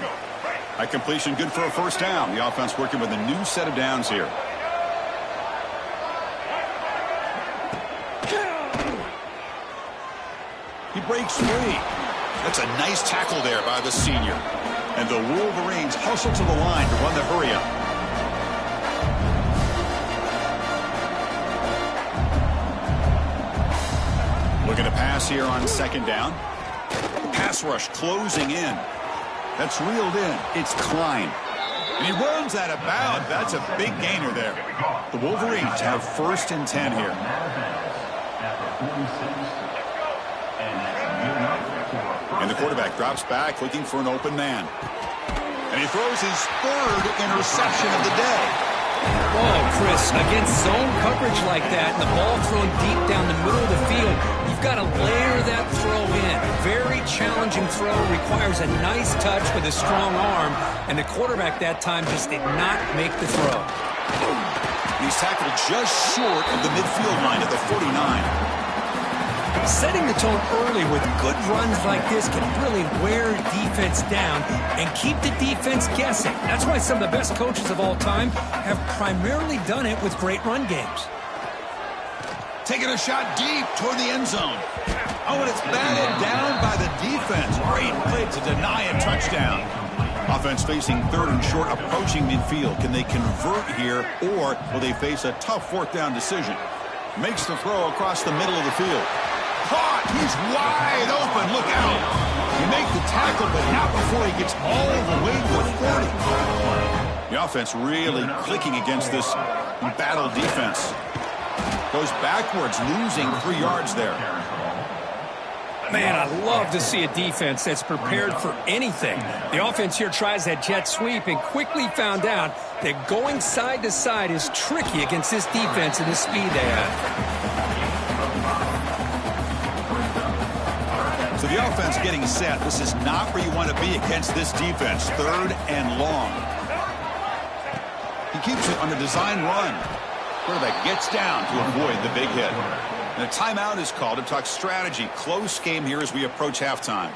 That completion good for a first down. The offense working with a new set of downs here. He breaks free. That's a nice tackle there by the senior. And the Wolverines hustle to the line to run the hurry-up. Looking to pass here on second down. Pass rush closing in. That's reeled in. It's Klein. And he runs out of bounds. That's a big gainer there. The Wolverines have first and 10 here. And the quarterback drops back looking for an open man. And he throws his 3rd interception of the day. Oh, Chris, against zone coverage like that and the ball thrown deep down the middle of the field, you've got to layer that throw in. Very challenging throw, requires a nice touch with a strong arm, and the quarterback that time just did not make the throw. He's tackled just short of the midfield line at the 49. Setting the tone early with good runs like this can really wear defense down and keep the defense guessing. That's why some of the best coaches of all time have primarily done it with great run games. Taking a shot deep toward the end zone. Oh, and it's batted down by the defense. Great play to deny a touchdown. Offense facing third and short, approaching midfield. Can they convert here, or will they face a tough fourth down decision? Makes the throw across the middle of the field. Caught! He's wide open. Look out! You make the tackle, but not before he gets all the way to the 40. The offense really clicking against this embattled defense. Goes backwards, losing 3 yards there. Man, I love to see a defense that's prepared for anything. The offense here tries that jet sweep and quickly found out that going side to side is tricky against this defense and the speed they have. So the offense getting set. This is not where you want to be against this defense. Third and long. He keeps it on the design run. Quarterback gets down to avoid the big hit. And a timeout is called to talk strategy. Close game here as we approach halftime.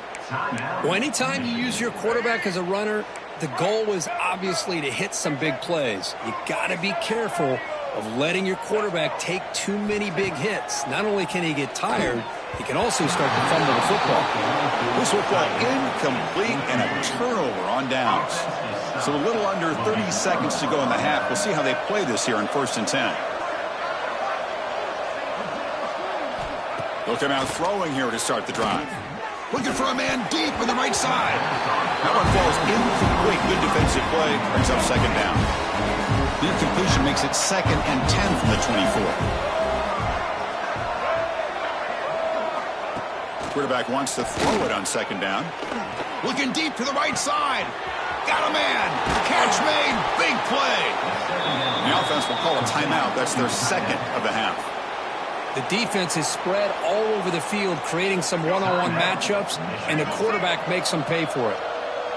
Well, anytime you use your quarterback as a runner, the goal is obviously to hit some big plays. You got to be careful of letting your quarterback take too many big hits. Not only can he get tired, he can also start to fumble the football. This football incomplete and a turnover on downs. So a little under 30 seconds to go in the half. We'll see how they play this here in 1st and 10. Look him out throwing here to start the drive. Looking for a man deep on the right side. That one falls incomplete. Good defensive play. Brings up 2nd down. The incompletion makes it 2nd and 10 from the 24. Quarterback wants to throw it on 2nd down. Looking deep to the right side. Got a man. Catch made. Big play. The offense will call a timeout. That's their 2nd of the half. The defense is spread all over the field, creating some one-on-one matchups, and the quarterback makes them pay for it.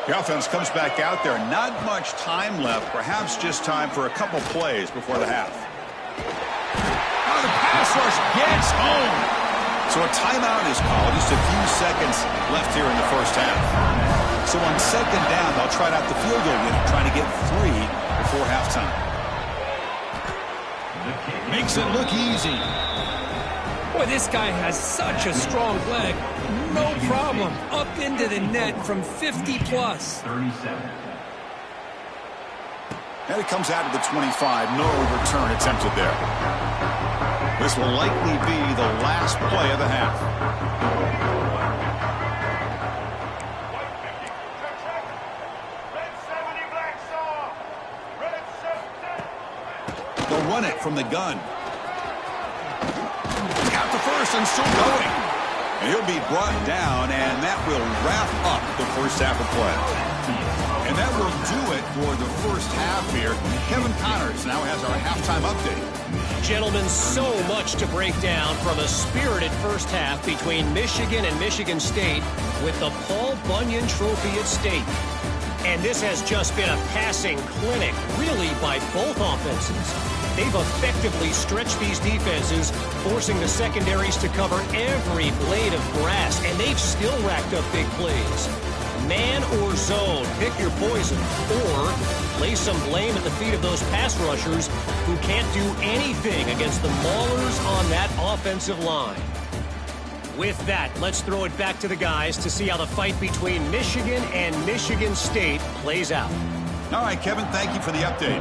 The offense comes back out there. Not much time left. Perhaps just time for a couple plays before the half. Oh, the pass rush gets home. So a timeout is called. Just a few seconds left here in the 1st half. So on 2nd down, they'll try out the field goal unit, trying to get 3 before halftime. Makes it look easy. Boy, this guy has such a strong leg. No problem. Up into the net from 50-plus. And it comes out of the 25. No return attempted there. This will likely be the last play of the half. They'll run it from the gun. Out to first and still going. And he'll be brought down, and that will wrap up the 1st half of play. And that will do it for the 1st half here. Kevin Connors now has our halftime update. Gentlemen, so much to break down from a spirited 1st half between Michigan and Michigan State with the Paul Bunyan Trophy at stake. And this has just been a passing clinic, really, by both offenses. They've effectively stretched these defenses, forcing the secondaries to cover every blade of grass, and they've still racked up big plays. Man or zone, pick your poison, or lay some blame at the feet of those pass rushers who can't do anything against the maulers on that offensive line. With that, let's throw it back to the guys to see how the fight between Michigan and Michigan State plays out. All right, Kevin, thank you for the update.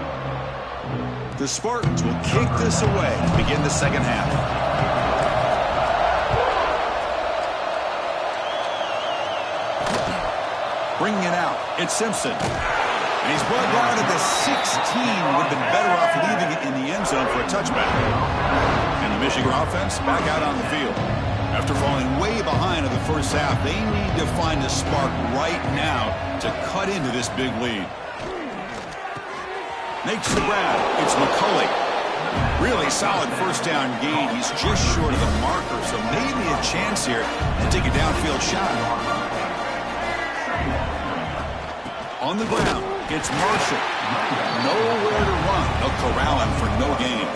The Spartans will kick this away to begin the 2nd half. Bringing it out, it's Simpson. And he's brought down at the 16. Would have been better off leaving it in the end zone for a touchback. And the Michigan offense back out on the field. After falling way behind in the 1st half, they need to find a spark right now to cut into this big lead. Makes the grab. It's McCulley. Really solid 1st down gain. He's just short of the marker, so maybe a chance here to take a downfield shot. On the ground, it's Marshall. Nowhere to run. They'll corral him for no gain.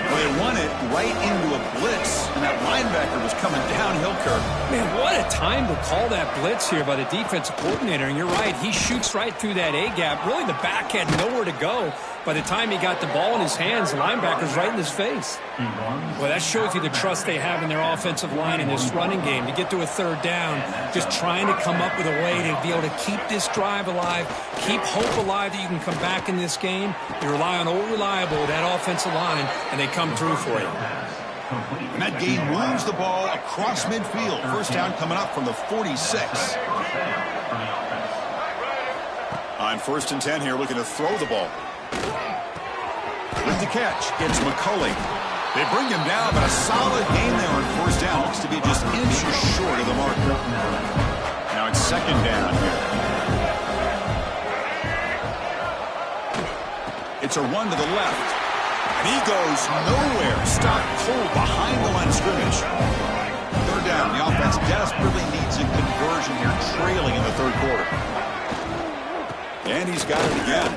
Well, They won it right into a blitz, and that linebacker was coming downhill, Kirk. Man, what a time to call that blitz here by the defensive coordinator. And you're right, he shoots right through that A-gap. Really, the back had nowhere to go. By the time he got the ball in his hands, the linebacker's right in his face. Well, that shows you the trust they have in their offensive line in this running game. To get to a third down, just trying to come up with a way to be able to keep this drive alive, keep hope alive that you can come back in this game. You rely on old reliable, that offensive line, and they come through for you. And that game moves the ball across midfield. First down coming up from the 46. On 1st and 10 here, looking to throw the ball. With the catch, it's McCulley. They bring him down, but a solid gain there on 1st down. Looks to be just inches short of the marker. Now it's 2nd down here. It's a run to the left. And he goes nowhere. Stopped cold behind the line of scrimmage. 3rd down. The offense desperately needs a conversion here, trailing in the 3rd quarter. And he's got it again.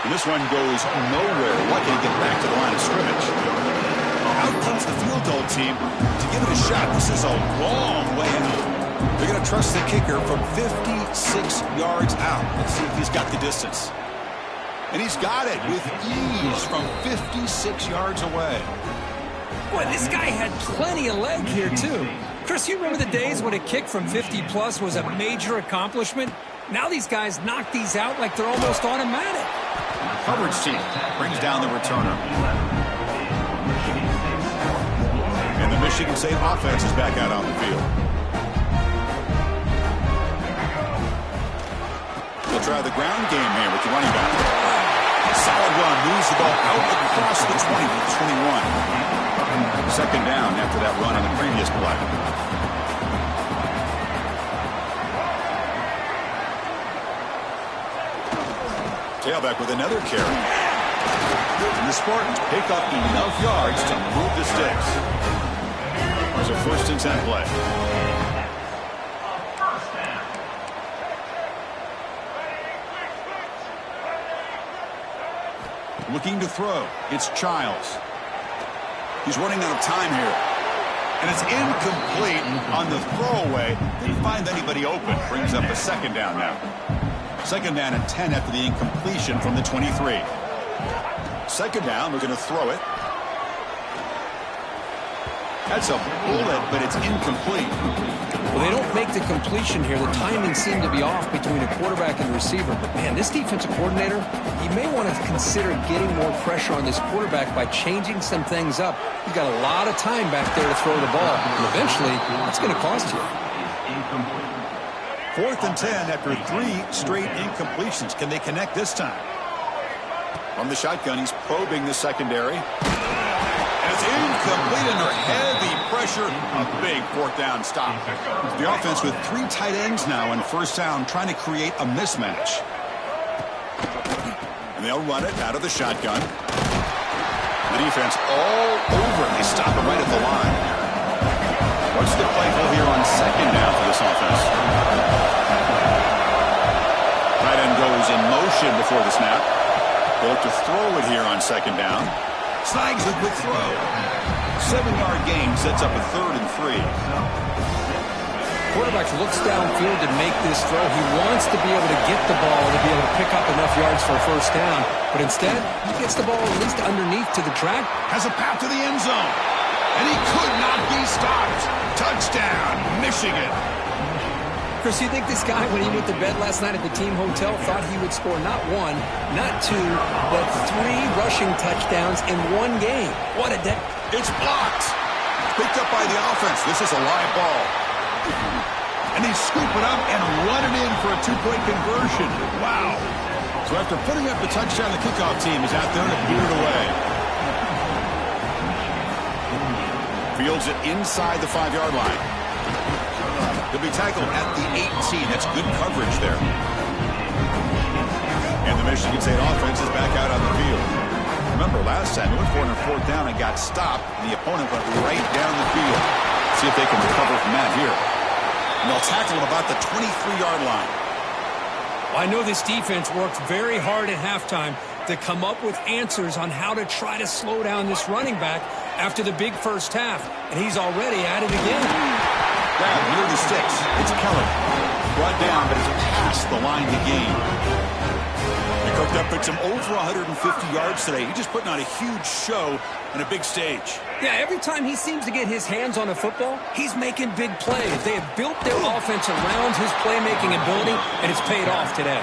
And this one goes nowhere. Lucky to get back to the line of scrimmage. Out comes the field goal team to give it a shot. This is a long way out. They're going to trust the kicker from 56 yards out. Let's see if he's got the distance. And he's got it with ease from 56 yards away. Boy, this guy had plenty of leg here, too. Chris, you remember the days when a kick from 50-plus was a major accomplishment? Now these guys knock these out like they're almost automatic. Coverage team brings down the returner. And the Michigan State offense is back out on the field. They'll try the ground game here with the running back. Solid run, moves the ball out across the 20 to the 21. 2nd down after that run on the previous play. Tailback with another carry. And the Spartans pick up enough yards to move the sticks. There's a 1st and 10 play. Looking to throw. It's Childs. He's running out of time here. And it's incomplete on the throwaway. Didn't find anybody open. Brings up a 2nd down now. 2nd down and 10 after the incompletion from the 23. 2nd down, we're going to throw it. That's a bullet, but it's incomplete. Well, they don't make the completion here. The timing seemed to be off between a quarterback and receiver. But, man, this defensive coordinator, he may want to consider getting more pressure on this quarterback by changing some things up. He's got a lot of time back there to throw the ball. And eventually, that's going to cost you. 4th and 10 after 3 straight incompletions. Can they connect this time? From the shotgun, he's probing the secondary. And it's incomplete under heavy pressure. A big 4th down stop. The offense with 3 tight ends now on 1st down, trying to create a mismatch. And they'll run it out of the shotgun. The defense all over. They stop it right at the line. What's the play call here on 2nd down for this offense? Tight end goes in motion before the snap. They look to throw it here on 2nd down. Snags a quick throw. 7-yard gain sets up a 3rd and 3. Quarterback looks downfield to make this throw. He wants to be able to get the ball to be able to pick up enough yards for a 1st down. But instead, he gets the ball at least underneath to the track. Has a path to the end zone. And he could not be stopped. Touchdown, Michigan. Chris, you think this guy, when he went to bed last night at the team hotel, thought he would score not 1, not 2, but 3 rushing touchdowns in 1 game? What a day. It's blocked. Picked up by the offense. This is a live ball. And they scoop it up and run it in for a 2-point conversion. Wow. So after putting up the touchdown, the kickoff team is out there to boot it away. Fields it inside the 5-yard line. He'll be tackled at the 18. That's good coverage there. And the Michigan State offense is back out on the field. Remember, last time it went for it on 4th down and got stopped. And the opponent went right down the field. See if they can recover from that here. And they'll tackle him about the 23-yard line. I know this defense worked very hard at halftime to come up with answers on how to try to slow down this running back after the big first half. And he's already at it again. Grab near the sticks. It's Keller. Brought down, but it's past the line to gain. He cooked up at some over 150 yards today. He's just putting on a huge show on a big stage. Yeah, every time he seems to get his hands on a football, he's making big plays. They have built their offense around his playmaking ability, and it's paid off today.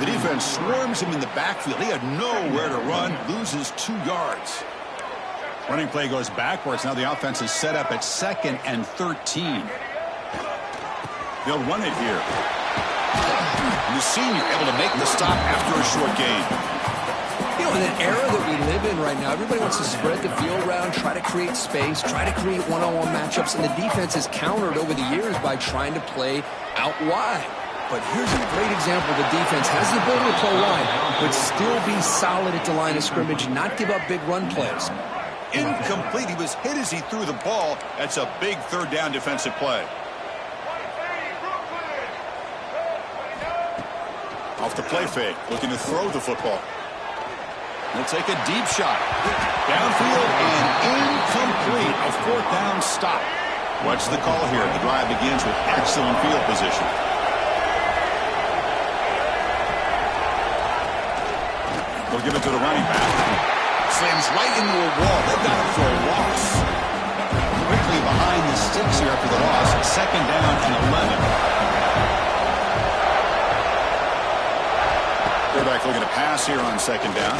The defense swarms him in the backfield. He had nowhere to run, loses 2 yards. Running play goes backwards. Now the offense is set up at 2nd and 13. They'll run it here. And the senior able to make the stop after a short gain. You know, in an era that we live in right now, everybody wants to spread the field around, try to create space, try to create one-on-one matchups, and the defense has countered over the years by trying to play out wide. But here's a great example. The defense has the ability to play wide, but still be solid at the line of scrimmage, not give up big run plays. Incomplete. He was hit as he threw the ball. That's a big 3rd down defensive play. Off the play fake, looking to throw the football. They'll take a deep shot. Downfield and incomplete. A 4th down stop. What's the call here? The drive begins with excellent field position. They'll give it to the running back. Slams right into a wall. They've got him for a loss. Quickly behind the sticks here after the loss. 2nd down and 11. Quarterback looking to pass here on 2nd down.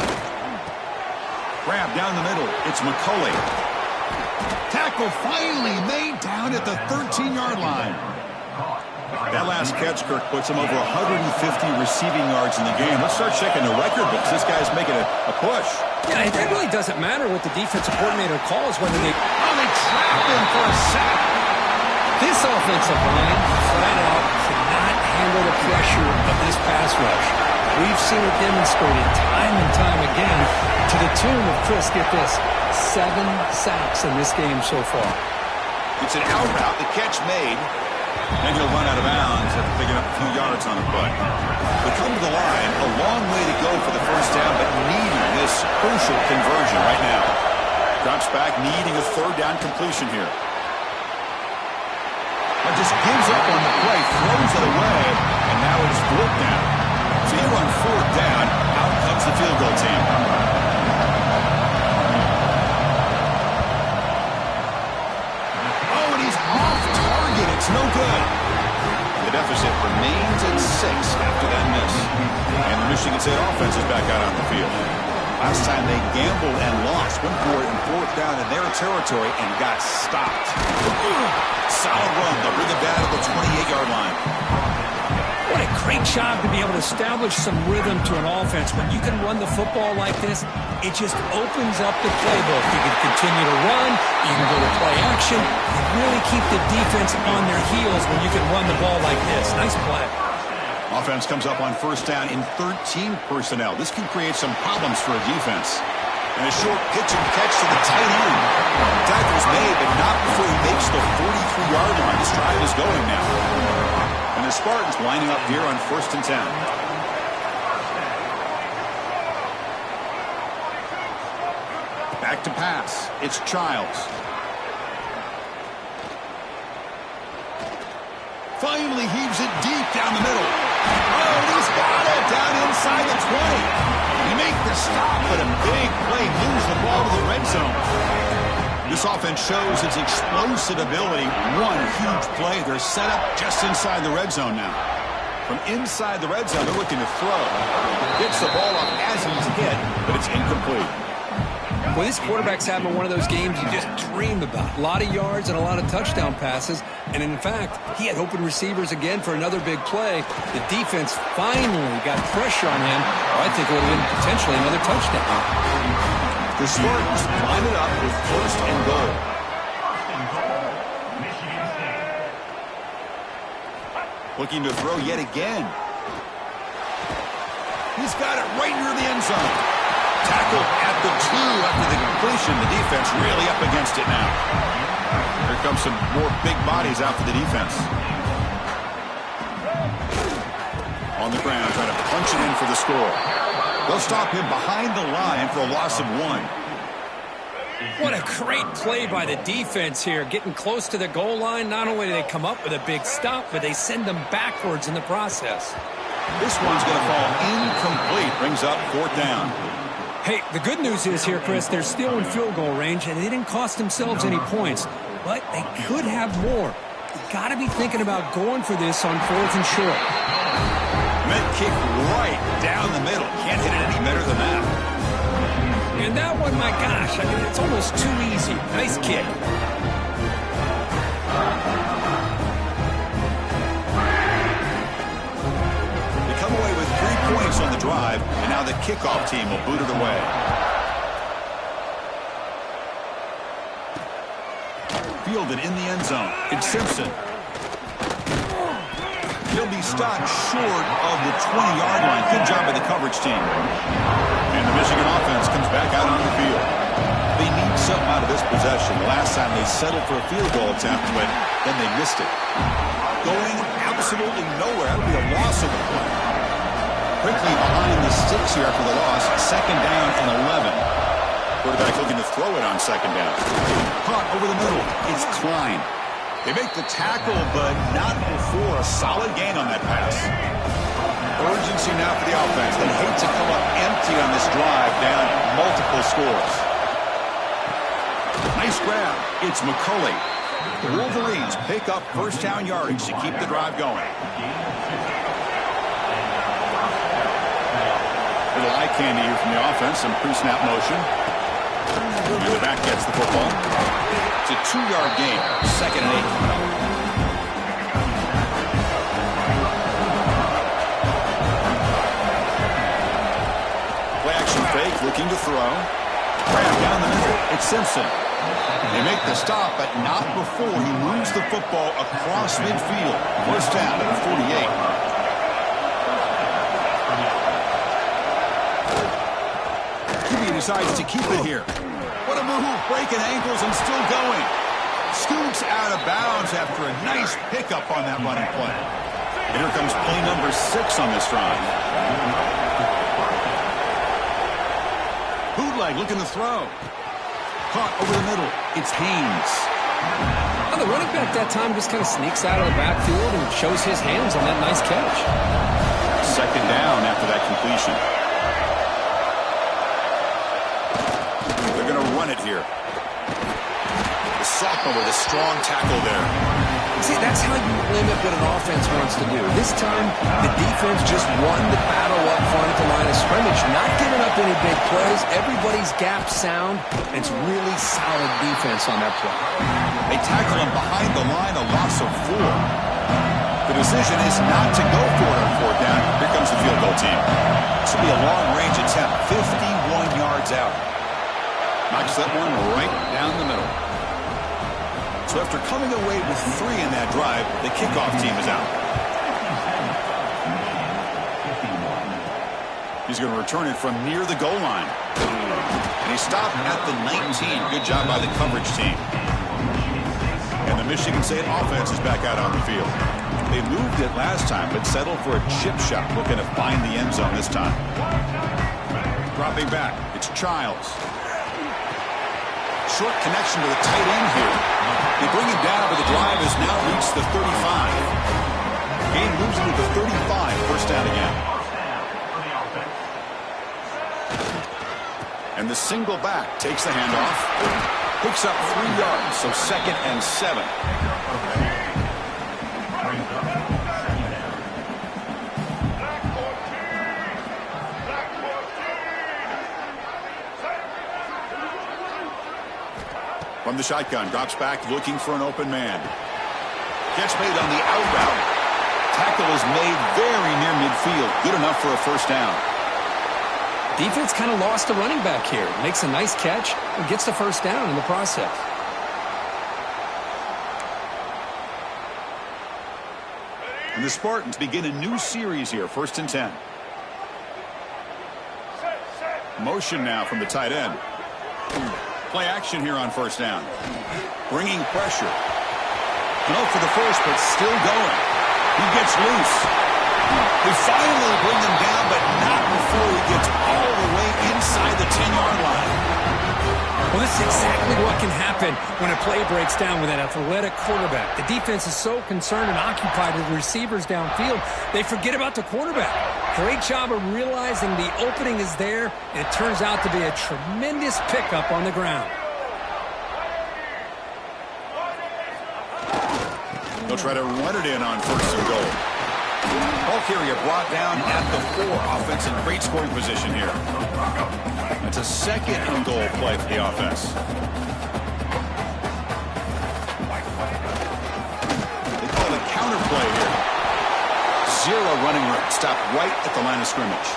Grab down the middle. It's McCulley. Tackle finally made down at the 13-yard line. That last catch, Kirk, puts him over 150 receiving yards in the game. Let's start checking the record books. This guy's making a push. Yeah, it really doesn't matter what the defensive coordinator calls, whether they... Oh, they trap him for a sack. This offensive line, flat out, cannot handle the pressure of this pass rush. We've seen it demonstrated time and time again to the tune of, Chris, get this, 7 sacks in this game so far. It's an out route. The catch made. Then he'll run out of bounds after picking up a few yards on the butt. They come to the line. A long way to go for the 1st down, but needing this crucial conversion right now. Drops back, needing a 3rd down completion here. But just gives up on the play, throws it away, and now it's 4th down. So here on 4th down, out comes the field goal team. Oh, and he's off target. It's no good. The deficit remains at 6 after that miss. And the Michigan State offense is back out on the field. Last time they gambled and lost. Went for it in 4th down in their territory and got stopped. Solid run. They'll bring it down to the 28-yard line. What a great job to be able to establish some rhythm to an offense. When you can run the football like this, it just opens up the playbook. You can continue to run. You can go to play action. You really keep the defense on their heels when you can run the ball like this. Nice play. Offense comes up on 1st down in 13 personnel. This can create some problems for a defense. And a short pitch and catch to the tight end. Tackle's made, but not before he makes the 43-yard line. This drive is going now. And the Spartans lining up here on 1st and 10. Back to pass. It's Childs. Finally heaves it deep down the middle. Oh, he's got it down inside the 20. He make the stop, but a big play moves the ball to the red zone. This offense shows its explosive ability. One huge play. They're set up just inside the red zone now. From inside the red zone, they're looking to throw. Gets the ball up as he's hit, but it's incomplete. Well, this quarterback's having one of those games you just dream about. A lot of yards and a lot of touchdown passes. And in fact, he had open receivers again for another big play. The defense finally got pressure on him. I think it would have been potentially another touchdown. The Spartans line it up with 1st and goal. Looking to throw yet again. He's got it right near the end zone. Tackle at the 2 after the completion. The defense really up against it now. Here comes some more big bodies out for the defense. On the ground, trying to punch it in for the score. They'll stop him behind the line for a loss of 1. What a great play by the defense here. Getting close to the goal line, not only do they come up with a big stop, but they send them backwards in the process. This one's going to fall incomplete. Brings up 4th down. Hey, the good news is here, Chris, they're still in field goal range, and they didn't cost themselves any points, but they could have more. Got to be thinking about going for this on 4th and short. Met kick right down the middle. Can't hit it any better than that. And that one, my gosh, I mean, it's almost too easy. Nice kick. They come away with 3 points on the drive, and now the kickoff team will boot it away. Fielded in the end zone. It's Simpson. He'll be stopped short of the 20-yard line. Good job by the coverage team. And the Michigan offense comes back out onto the field. They need something out of this possession. Last time they settled for a field goal attempt, but then they missed it. Going absolutely nowhere. That'll be a loss of the play. Quickly behind the sticks here after the loss. 2nd down and 11. Quarterback looking to throw it on 2nd down. Caught over the middle. It's Klein. They make the tackle, but not before a solid gain on that pass. Urgency now for the offense. They hate to come up empty on this drive, down multiple scores. Nice grab. It's McCulley. The Wolverines pick up 1st down yardage to keep the drive going. Little eye candy here from the offense. Some pre-snap motion. And the back gets the football. It's a 2-yard gain. 2nd and 8. Fake, looking to throw. Grab down the middle. It's Simpson. They make the stop, but not before he moves the football across midfield. 1st down at the 48. QB decides to keep it here. What a move. Breaking ankles and still going. Scoots out of bounds after a nice pickup on that running play. And here comes play number 6 on this drive. Bootleg looking to throw. Caught over the middle. It's Haynes. Well, the running back that time just kind of sneaks out of the backfield and shows his hands on that nice catch. 2nd down after that completion. They're going to run it here. The sophomore with a strong tackle there. See, that's how you limit what an offense wants to do. This time, the defense just won the battle up front at the line of scrimmage, not giving up any big plays. Everybody's gap sound. It's really solid defense on that play. They tackle him behind the line, a loss of 4. The decision is not to go for it on 4th down. Here comes the field goal team. This will be a long-range attempt, 51 yards out. Knocks that one right down the middle. So after coming away with 3 in that drive, the kickoff team is out. He's going to return it from near the goal line. And he stopped at the 19. Good job by the coverage team. And the Michigan State offense is back out on the field. They moved it last time, but settled for a chip shot, looking to find the end zone this time. Dropping back, it's Childs. Short connection to the tight end here. They bring him down, but the drive has now reached the 35. Game moves into the 35, 1st down again. And the single back takes the handoff. Picks up 3 yards, so 2nd and 7. From the shotgun, drops back, looking for an open man. Catch made on the out route. Tackle is made very near midfield. Good enough for a 1st down. Defense kind of lost the running back here. Makes a nice catch and gets the 1st down in the process. And the Spartans begin a new series here, 1st and 10. Motion now from the tight end. Play action here on 1st down. Bringing pressure. No for the first, but still going. He gets loose. They finally bring him down, but not before he gets all Well, this is exactly what can happen when a play breaks down with an athletic quarterback. The defense is so concerned and occupied with receivers downfield, they forget about the quarterback. Great job of realizing the opening is there, and it turns out to be a tremendous pickup on the ground. They'll try to run it in on 1st and goal. Ball carrier brought down at the 4. Offense in great scoring position here. That's a 2nd and goal play for the offense. They call it a counter play here. 0 running room. Stopped right at the line of scrimmage.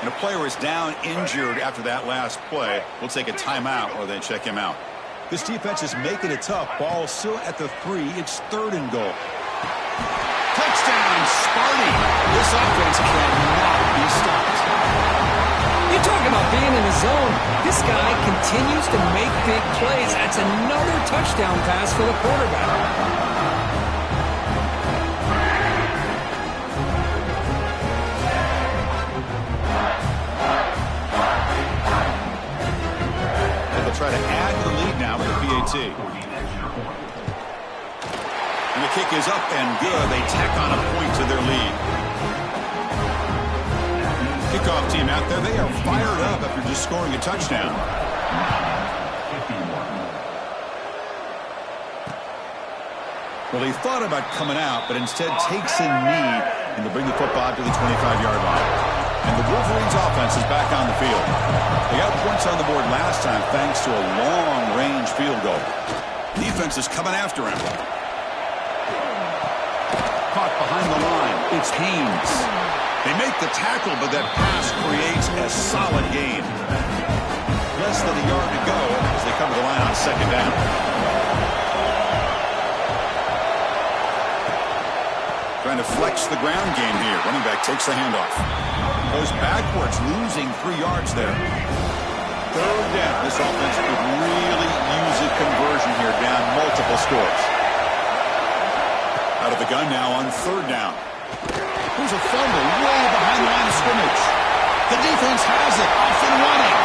And a player is down injured after that last play. We'll take a timeout or then check him out. This defense is making it tough. Ball still at the 3. It's 3rd and goal. Touchdown, Sparty. This offense cannot be stopped. You talk about being in the zone. This guy continues to make big plays. That's another touchdown pass for the quarterback. They'll try to add to the lead now with the PAT. And the kick is up and good. They tack on a point to their lead. Kickoff team out there, they are fired up after just scoring a touchdown. Well, he thought about coming out, but instead takes a knee and to bring the football to the 25-yard line. And the Wolverines offense is back on the field. They got points on the board last time thanks to a long-range field goal. Defense is coming after him. Caught behind the line. It's Haynes. They make the tackle, but that pass creates a solid gain. Less than a yard to go as they come to the line on 2nd down. Trying to flex the ground game here. Running back takes the handoff. Goes backwards, losing 3 yards there. 3rd down. This offense could really use a conversion here, down multiple scores. Out of the gun now on 3rd down. There's a fumble way behind the line of scrimmage. The defense has it, off and running.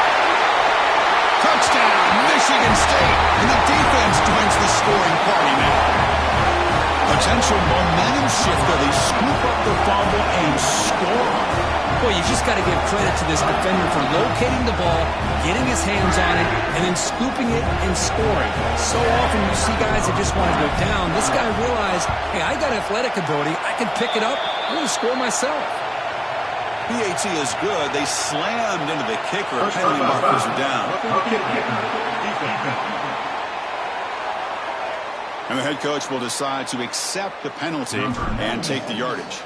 Touchdown, Michigan State. And the defense joins the scoring party now. Potential momentum shifter. They scoop up the fumble and score. Boy, you just got to give credit to this defender for locating the ball, getting his hands on it, and then scooping it and scoring. So often you see guys that just want to go down. This guy realized, hey, I got athletic ability. I can pick it up. I'm going to score myself. PAT is good. They slammed into the kicker. Penalty markers are down. And the head coach will decide to accept the penalty and take the yardage.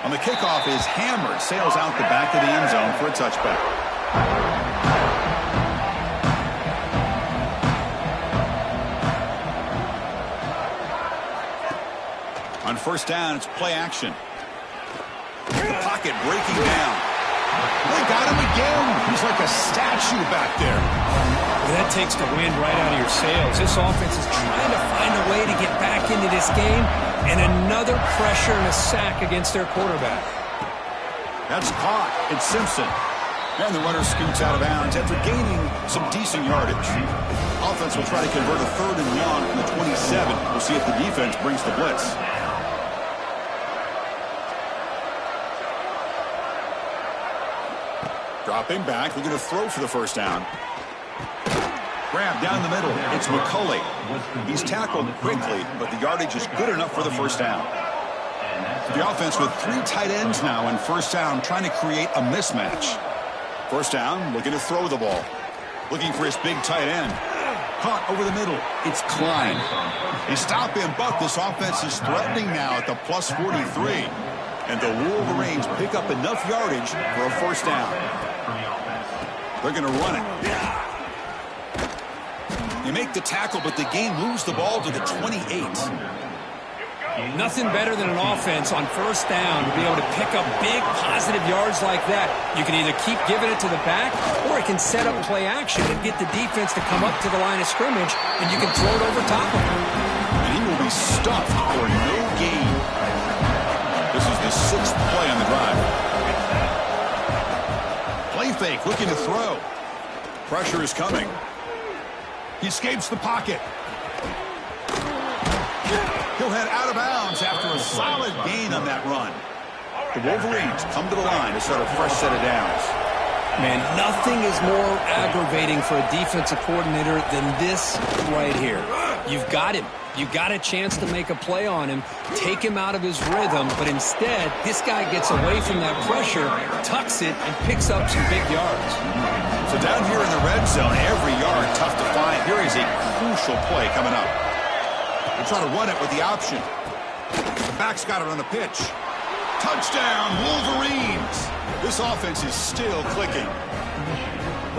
On the kickoff is hammered, sails out the back of the end zone for a touchback. On 1st down, it's play action. The pocket breaking down. They got him again. He's like a statue back there. Well, that takes the wind right out of your sails. This offense is trying to find a way to get back into this game, and another pressure and a sack against their quarterback. That's caught. It's Simpson. And the runner scoots out of bounds after gaining some decent yardage. Offense will try to convert a 3rd and long from the 27. We'll see if the defense brings the blitz. Dropping back, looking to throw for the 1st down. Grab down the middle. It's McCulley. He's tackled quickly, but the yardage is good enough for the 1st down. The offense with 3 tight ends now in 1st down, trying to create a mismatch. 1st down, looking to throw the ball. Looking for his big tight end. Caught over the middle. It's Klein. They stop him, but this offense is threatening now at the plus 43. And the Wolverines pick up enough yardage for a 1st down. They're going to run it. They make the tackle, but the game moves the ball to the 28. Nothing better than an offense on 1st down to be able to pick up big positive yards like that. You can either keep giving it to the back, or it can set up play action and get the defense to come up to the line of scrimmage, and you can throw it over top of him. And he will be stuffed for no gain. This is the 6th play on the drive. fake, looking to throw. Pressure is coming. He escapes the pocket. He'll head out of bounds after a solid gain on that run. The Wolverines come to the line to start a fresh set of downs. Man, nothing is more aggravating for a defensive coordinator than this right here. You've got him. You got a chance to make a play on him, take him out of his rhythm, but instead, this guy gets away from that pressure, tucks it, and picks up some big yards. So down here in the red zone, every yard tough to find. Here is a crucial play coming up. They're trying to run it with the option. The back's got it on the pitch. Touchdown, Wolverines! This offense is still clicking.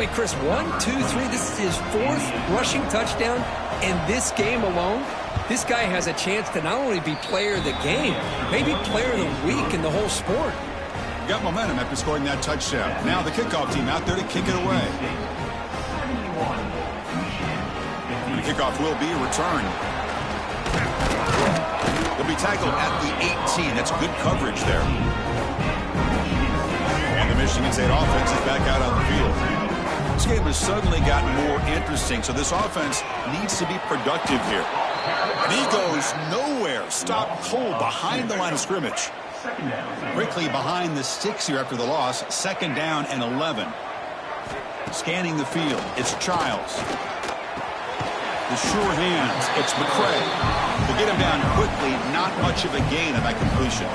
Wait, Chris, 1, 2, 3, this is his 4th rushing touchdown in this game alone. This guy has a chance to not only be player of the game, maybe player of the week in the whole sport. Got momentum after scoring that touchdown. Now the kickoff team out there to kick it away. And the kickoff will be returned. He'll be tackled at the 18. That's good coverage there. And the Michigan State offense is back out on the field. This game has suddenly gotten more interesting, so this offense needs to be productive here. And he goes nowhere. Stopped cold behind the line of scrimmage. Quickly behind the sticks here after the loss. 2nd down and 11. Scanning the field. It's Childs. The sure hands. It's McCray. To get him down quickly, not much of a gain on that completion.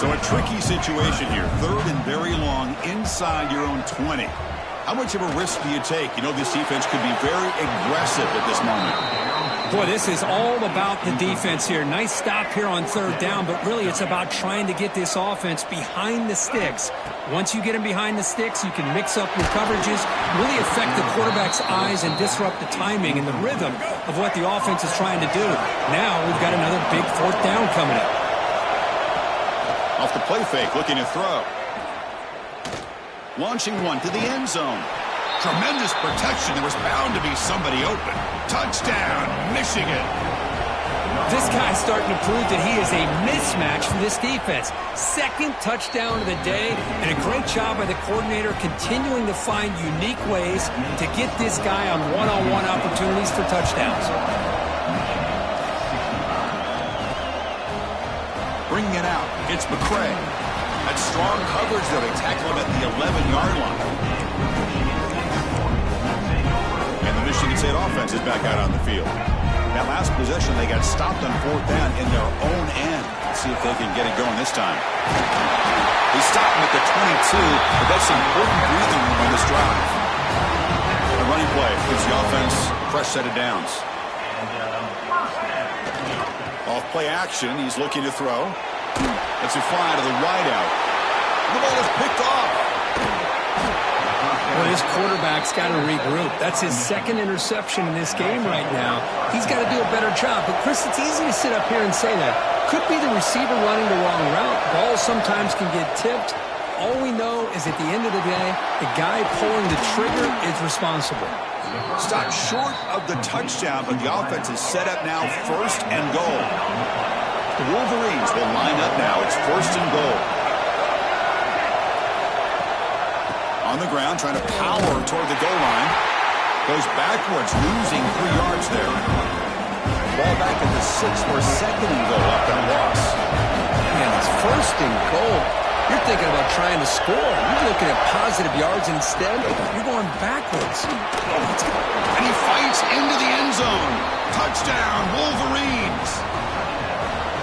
So a tricky situation here. 3rd and very long inside your own 20. How much of a risk do you take? You know this defense could be very aggressive at this moment. Boy, this is all about the defense here. Nice stop here on 3rd down, but really it's about trying to get this offense behind the sticks. Once you get them behind the sticks, you can mix up your coverages, really affect the quarterback's eyes and disrupt the timing and the rhythm of what the offense is trying to do. Now we've got another big 4th down coming up. Off the play fake, looking to throw. Launching one to the end zone. Tremendous protection. There was bound to be somebody open. Touchdown, Michigan. This guy's starting to prove that he is a mismatch for this defense. 2nd touchdown of the day, and a great job by the coordinator continuing to find unique ways to get this guy on one-on-one opportunities for touchdowns. Bringing it out. It's McCray. That's strong coverage, though. They tackle him at the 11-yard line. And the Michigan State offense is back out on the field. That last possession, they got stopped on 4th down in their own end. Let's see if they can get it going this time. They stopped him at the 22, but that's some important breathing room on this drive. A running play gives the offense a fresh set of downs. Off play action, he's looking to throw. It's a fly to the wideout. The ball is picked off. Well, this quarterback's got to regroup. That's his 2nd interception in this game right now. He's got to do a better job. But, Chris, it's easy to sit up here and say that. Could be the receiver running the wrong route. Balls sometimes can get tipped. All we know is at the end of the day, the guy pulling the trigger is responsible. Stopped short of the touchdown, but the offense is set up now 1st and goal. The Wolverines will line up now. It's 1st and goal. On the ground, trying to power toward the goal line. Goes backwards, losing 3 yards there. Ball back at the 6 for 2nd and goal after a loss. Man, it's 1st and goal. You're thinking about trying to score. You're looking at positive yards instead. You're going backwards. And he fights into the end zone. Touchdown, Wolverines.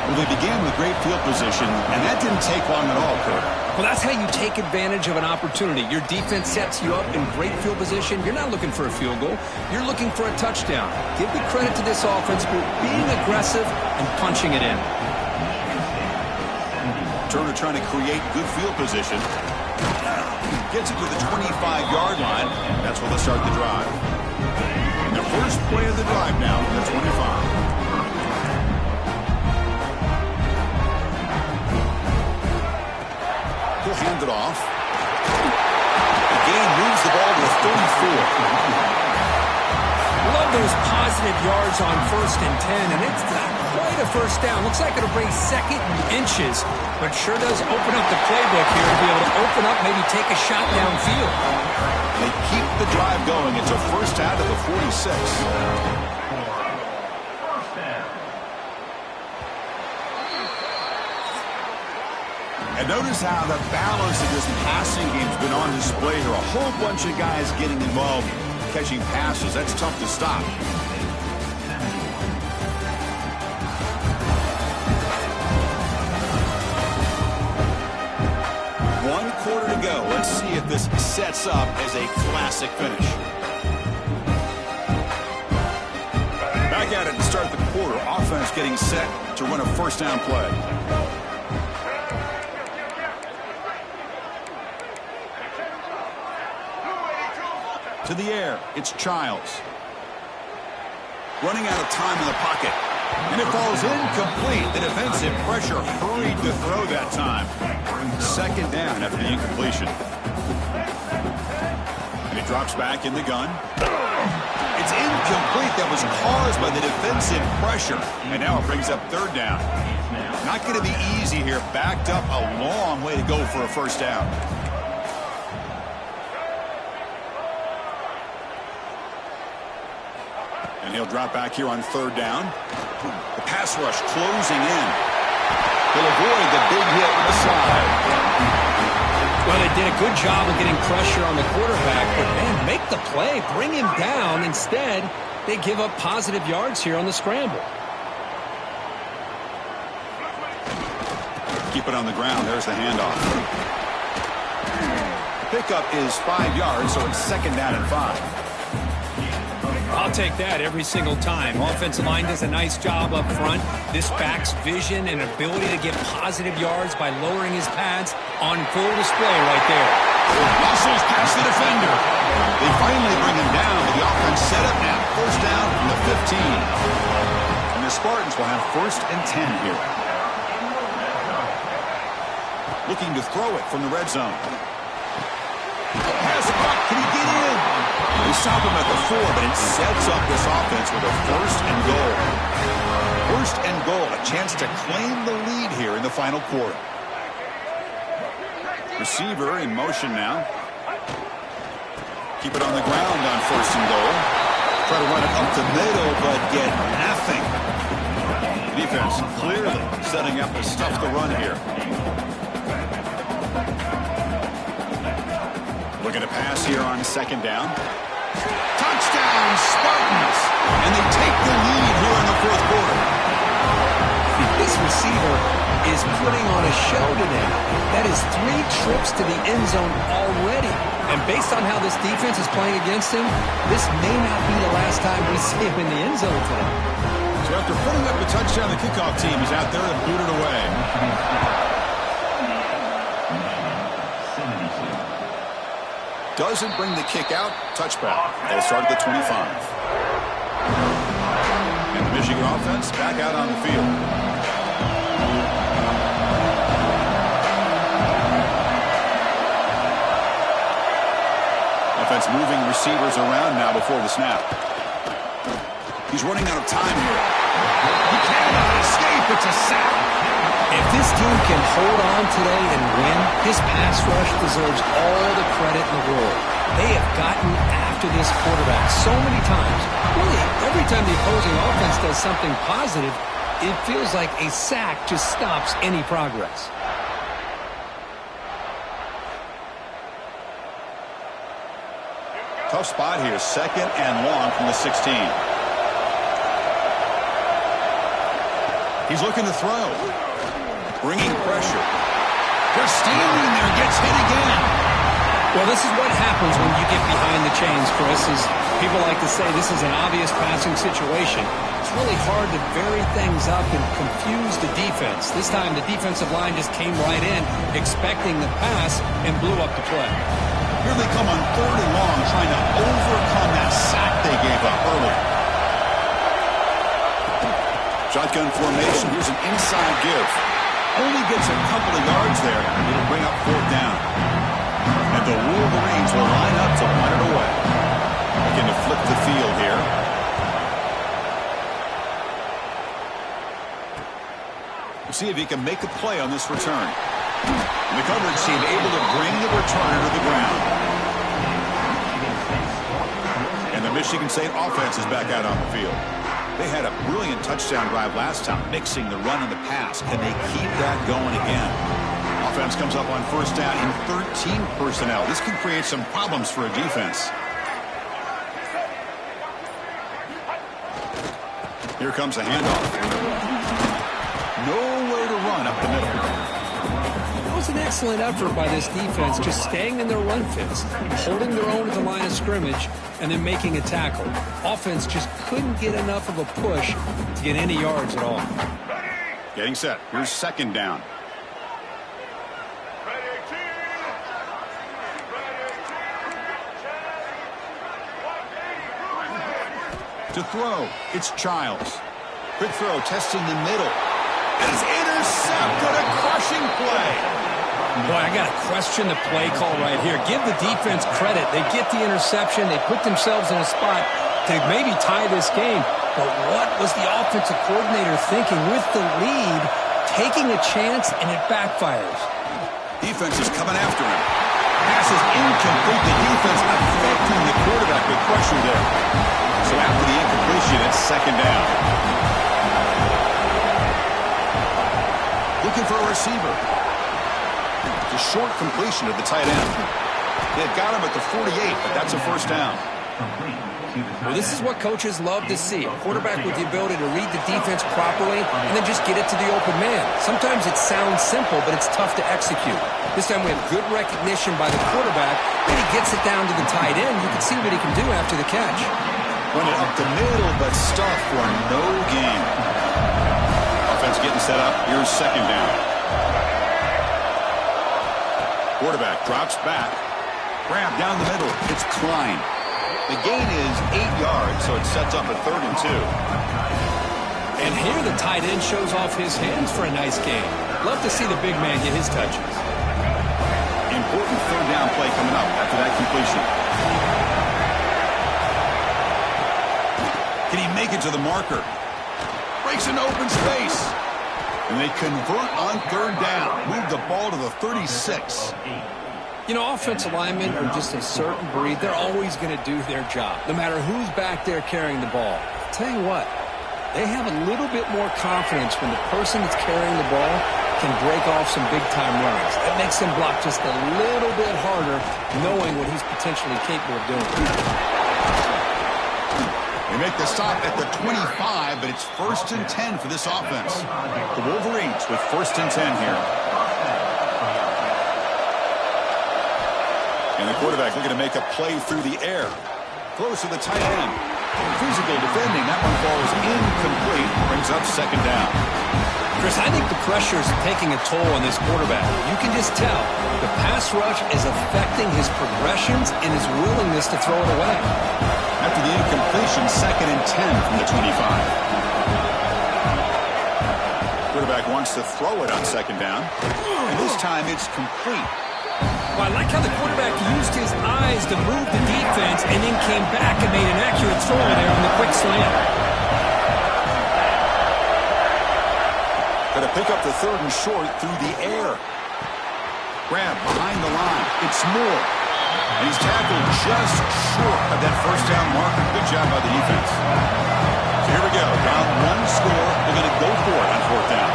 Well, they began with great field position, and that didn't take long at all, Kurt. Well, that's how you take advantage of an opportunity. Your defense sets you up in great field position. You're not looking for a field goal. You're looking for a touchdown. Give the credit to this offense for being aggressive and punching it in. Turner trying to create good field position. Gets it to the 25-yard line. That's where they'll start the drive. And the first play of the drive now, the 25. He'll hand it off. The gain moves the ball to the 34. Love those positive yards on 1st and 10, and it's not quite away the first down. Looks like it'll bring second and inches, but sure does open up the playbook here to be able to open up, maybe take a shot downfield. They keep the drive going. It's a first down to the 46. And notice how the balance of this passing game's been on display here. A whole bunch of guys getting involved, catching passes. That's tough to stop. One quarter to go. Let's see if this sets up as a classic finish. Back at it to start the quarter. Offense getting set to run a first down play. To the air, it's Childs. Running out of time in the pocket. And it falls incomplete. The defensive pressure hurried to throw that time. Second down after the incompletion. And he drops back in the gun. It's incomplete. That was caused by the defensive pressure. And now it brings up third down. Not going to be easy here. Backed up a long way to go for a first down. And he'll drop back here on third down. The pass rush closing in. He'll avoid the big hit with the slide. Well, they did a good job of getting pressure on the quarterback, but, man, make the play. Bring him down. Instead, they give up positive yards here on the scramble. Keep it on the ground. There's the handoff. Pickup is 5 yards, so it's second down and 5. I'll take that every single time. Offensive line does a nice job up front. This back's vision and ability to get positive yards by lowering his pads on full display right there. Muscles past the defender. They finally bring him down, but the offense set up now. First down from the 15. And the Spartans will have first and 10 here. Looking to throw it from the red zone. Pass caught. Can he get in? They stop him at the 4, but it sets up this offense with a first and goal. First and goal, a chance to claim the lead here in the final quarter. Receiver in motion now. Keep it on the ground on first and goal. Try to run it up the middle, but get nothing. Defense clearly setting up to stuff the run here. Looking to pass here on second down. Touchdown, Spartans! And they take the lead here in the fourth quarter. This receiver is putting on a show today. That is 3 trips to the end zone already. And based on how this defense is playing against him, this may not be the last time we see him in the end zone today. So after putting up the touchdown, the kickoff team is out there to boot it away. Doesn't bring the kick out. Touchback. They'll start at the 25. And the Michigan offense back out on the field. Offense moving receivers around now before the snap. He's running out of time here. He cannot escape. It's a sack. If this team can hold on today and win, his pass rush deserves all the credit in the world. They have gotten after this quarterback so many times. Really, every time the opposing offense does something positive, it feels like a sack just stops any progress. Tough spot here. Second and long from the 16. He's looking to throw. Bringing pressure. They're standing there. Gets hit again. Well, this is what happens when you get behind the chains, Chris. Is people like to say this is an obvious passing situation. It's really hard to vary things up and confuse the defense. This time the defensive line just came right in, expecting the pass, and blew up the play. Here they come on third and long, trying to overcome that sack they gave up earlier. Shotgun formation. Here's an inside give. Only gets a couple of yards there. It'll bring up fourth down. And the Wolverines will line up to punt it away. Looking to flip the field here. see if he can make a play on this return. And the coverage team able to bring the returner to the ground. And the Michigan State offense is back out on the field. They had a brilliant touchdown drive last time, mixing the run and the pass. Can they keep that going again? Offense comes up on first down in 13 personnel. This can create some problems for a defense. Here comes a handoff. Nowhere to run up the middle. It was an excellent effort by this defense, just staying in their run fits, holding their own at the line of scrimmage, and then making a tackle. Offense just couldn't get enough of a push to get any yards at all. Getting set. Here's second down. To throw, it's Childs. Quick throw, testing the middle. And it's intercepted, a crushing play. Boy, I got to question the play call right here. Give the defense credit. They get the interception. They put themselves in a spot to maybe tie this game. But what was the offensive coordinator thinking with the lead, taking a chance, and it backfires? Defense is coming after him. Pass is incomplete. The defense affecting the quarterback with pressure there. So after the incompletion, it's second down. Looking for a receiver. It's a short completion to the tight end. They had got him at the 48, but that's a first down. Well, this is what coaches love to see. A quarterback with the ability to read the defense properly and then just get it to the open man. Sometimes it sounds simple, but it's tough to execute. This time we have good recognition by the quarterback. Then he gets it down to the tight end. You can see what he can do after the catch. Run it up the middle, but stuff for no gain. Offense getting set up. Here's second down. Quarterback drops back. Grab down the middle. It's Klein. The gain is 8 yards, so it sets up a 3rd and 2. And here the tight end shows off his hands for a nice game. Love to see the big man get his touches. Important 3rd down play coming up after that completion. Can he make it to the marker? Breaks into open space. And they convert on 3rd down. Move the ball to the 36. You know, offensive linemen are just a certain breed. They're always going to do their job, no matter who's back there carrying the ball. I'll tell you what, they have a little bit more confidence when the person that's carrying the ball can break off some big-time runs. That makes them block just a little bit harder, knowing what he's potentially capable of doing. They make the stop at the 25, but it's 1st and 10 for this offense. The Wolverines with 1st and 10 here. And the quarterback looking to make a play through the air. Throws to the tight end. Physical defending. That one falls incomplete. Brings up second down. Chris, I think the pressure is taking a toll on this quarterback. You can just tell the pass rush is affecting his progressions and his willingness to throw it away. After the incompletion, 2nd and 10 from the 25. Quarterback wants to throw it on second down. And this time it's complete. Well, I like how the quarterback used his eyes to move the defense and then came back and made an accurate throw there on the quick slant. Got to pick up the 3rd and short through the air. Grab behind the line. It's Moore. And he's tackled just short of that first down marker. Good job by the defense. So here we go. Down 1 score. They're going to go for it on 4th down.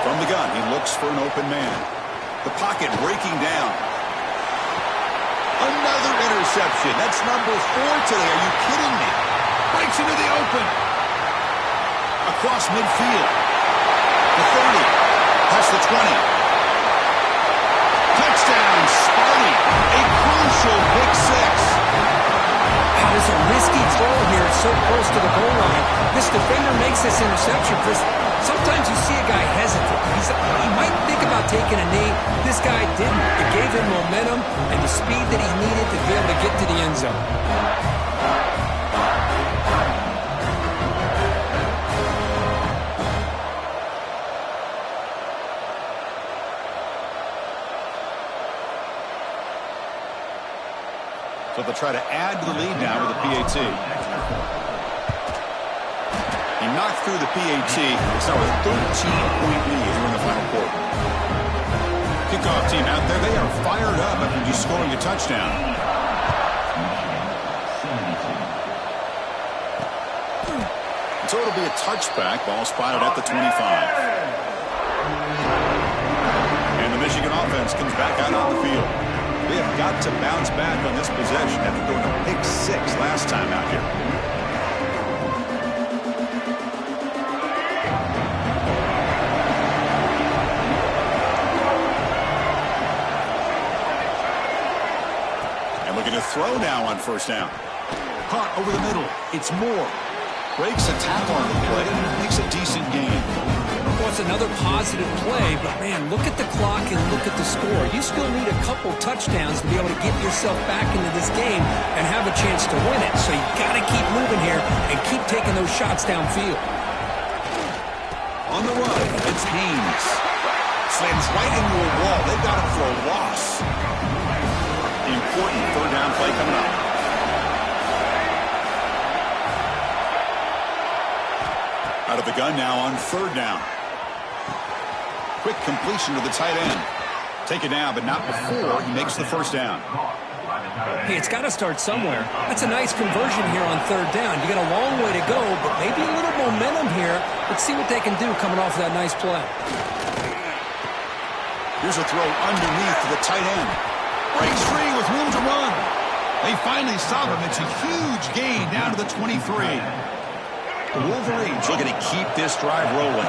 From the gun, he looks for an open man. The pocket breaking down. Another interception. That's number 4 today. Are you kidding me? Breaks into the open. Across midfield. The 30. Past the 20. Touchdown, Sparty. A crucial pick 6. It's a risky throw here, so close to the goal line. This defender makes this interception, Chris. Sometimes you see a guy hesitate. He might think about taking a knee. This guy didn't. It gave him momentum and the speed that he needed to be able to get to the end zone. So they'll try to add to the lead now with a PAT. He knocked through the PAT. It's now a 13-point lead here in the final quarter. Kickoff team out there, they are fired up after just scoring a touchdown. So it'll be a touchback. Ball spotted at the 25. And the Michigan offense comes back out on the field. They have got to bounce back on this possession after throwing a pick 6 last time out here. And looking to throw now on first down. Caught over the middle. It's Moore. Breaks a tackle on the play, makes a decent gain. Well, it's another positive play, but man, look at the clock and look at the score. You still need a couple touchdowns to be able to get yourself back into this game and have a chance to win it. So you got to keep moving here and keep taking those shots downfield. On the run, it's Haynes. Slams right into a wall. They got him for a loss. The important third down play coming up. Out of the gun now on third down. Quick completion to the tight end. Take it down, but not before he makes the first down. Hey, it's got to start somewhere. That's a nice conversion here on third down. You got a long way to go, but maybe a little momentum here. Let's see what they can do coming off of that nice play. Here's a throw underneath to the tight end. Breaks free with room to run. They finally stop him. It's a huge gain down to the 23. The Wolverines looking to keep this drive rolling.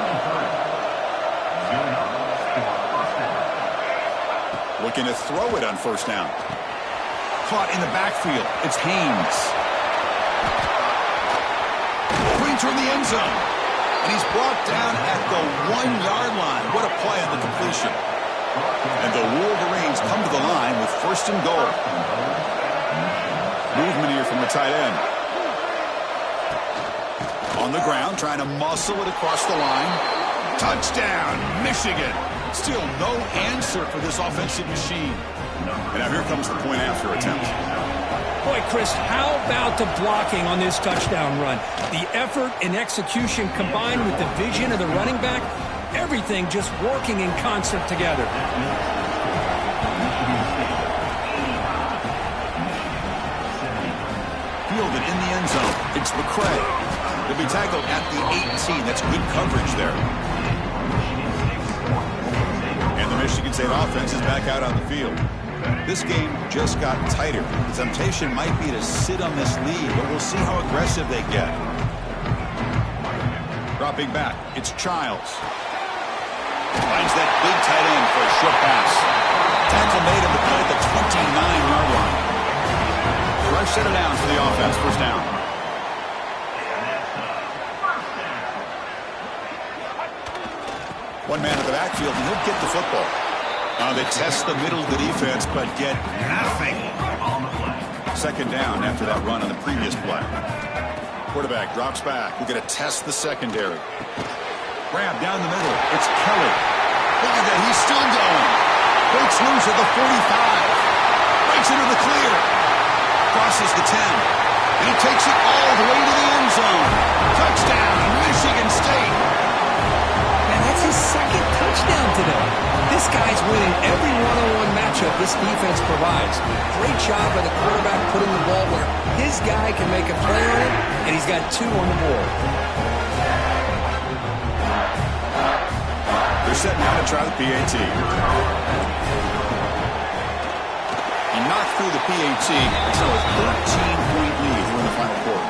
Looking to throw it on first down. Caught in the backfield. It's Haynes. Pointer in the end zone. And he's brought down at the 1-yard line. What a play on the completion. And the Wolverines come to the line with first and goal. Movement here from the tight end. On the ground, trying to muscle it across the line. Touchdown, Michigan. Still no answer for this offensive machine. And now here comes the point after attempt. Boy, Chris, how about the blocking on this touchdown run? The effort and execution combined with the vision of the running back, everything just working in concert together. Fielded in the end zone. It's McCray. He'll be tackled at the 18. That's good coverage there. And the Michigan State offense is back out on the field. This game just got tighter. The temptation might be to sit on this lead, but we'll see how aggressive they get. Dropping back, it's Childs. Finds that big tight end for a short pass. Tackle made him to play at the 29-yard line. Rush set it down for the offense, first down. One man in the backfield, and he'll get the football. They test the middle of the defense, but get nothing. Second down after that run on the previous play. Quarterback drops back. We're going to test the secondary. Grab down the middle. It's Kelly. Look at that. He's still going. Breaks loose at the 45. Breaks into the clear. Crosses the 10. And he takes it all the way to the end zone. Touchdown, Michigan State. That's his second touchdown today. This guy's winning every one-on-one matchup this defense provides. Great job by the quarterback putting the ball where his guy can make a play on it, and he's got 2 on the board. They're set now to try the PAT. He knocked through the PAT. It's now a 13-point lead here in the final quarter.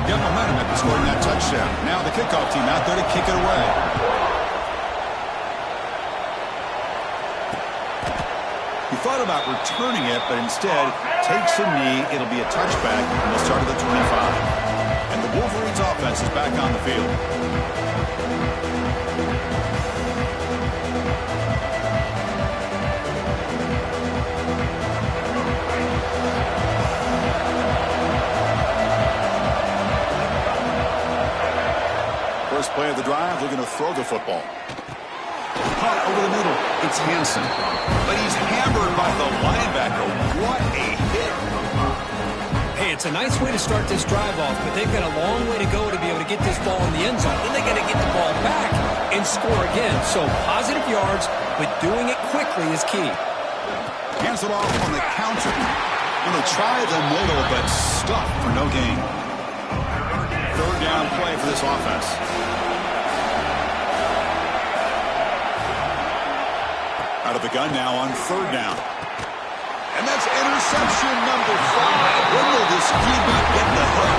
Got momentum after scoring that touchdown. Now the kickoff team out there to kick it away. He thought about returning it, but instead takes a knee. It'll be a touchback, and they'll start at the 25. And the Wolverines offense is back on the field. First play of the drive, looking to throw the football. Caught over the middle. It's Hansen. But he's hammered by the linebacker. What a hit. Hey, It's a nice way to start this drive off, but they've got a long way to go to be able to get this ball in the end zone. Then they got to get the ball back and score again. So positive yards, but doing it quickly is key. Hands it off on the counter. And they try the middle, but stuck for no gain. Third down play for this offense. Out of the gun now on third down. And that's interception number 5. When will this QB get the hook?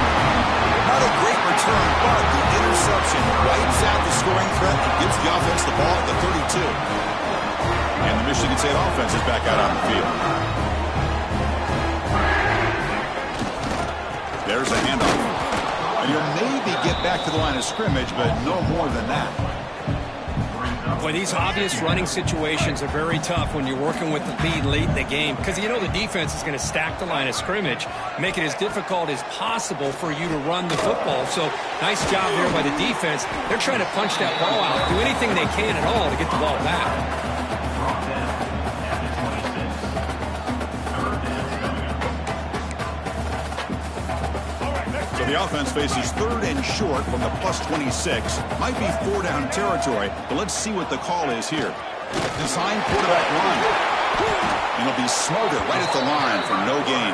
Not a great return, but the interception wipes out the scoring threat and gives the offense the ball at the 32. And the Michigan State offense is back out on the field. There's a handoff. And you'll maybe get back to the line of scrimmage, but no more than that. Boy, these obvious running situations are very tough when you're working with the lead late in the game because you know the defense is going to stack the line of scrimmage, make it as difficult as possible for you to run the football. So nice job there by the defense. They're trying to punch that ball out, do anything they can at all to get the ball back. The offense faces third and short from the plus 26. Might be 4-down territory, but let's see what the call is here. Design quarterback run. And he'll be smothered right at the line for no gain.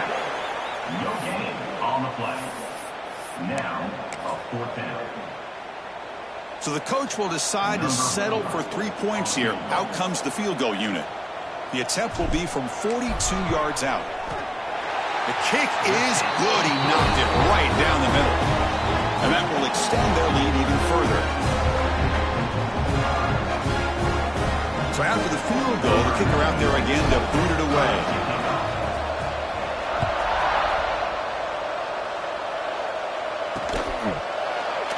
No gain on the play. Now, a fourth down. So the coach will decide to settle for 3 points here. Out comes the field goal unit. The attempt will be from 42 yards out. The kick is good. He knocked it right down the middle. And that will extend their lead even further. So after the field goal, the kicker out there again to boot it away.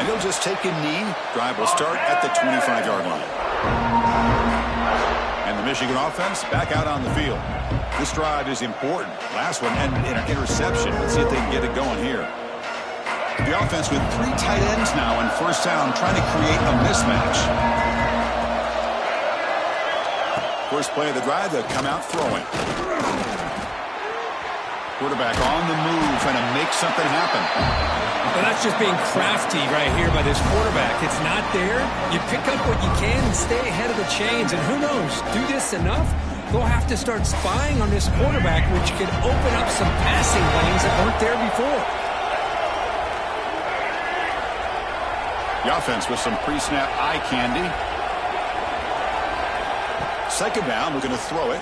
And he'll just take a knee. Drive will start at the 25-yard line. And the Michigan offense back out on the field. This drive is important. Last one ended in an interception. Let's see if they can get it going here. The offense with 3 tight ends now on first down, trying to create a mismatch. First play of the drive, they'll come out throwing. Quarterback on the move, trying to make something happen. Well, that's just being crafty right here by this quarterback. It's not there. You pick up what you can and stay ahead of the chains. And who knows, do this enough, they'll have to start spying on this quarterback, which could open up some passing lanes that weren't there before. The offense with some pre-snap eye candy. Second down, we're going to throw it.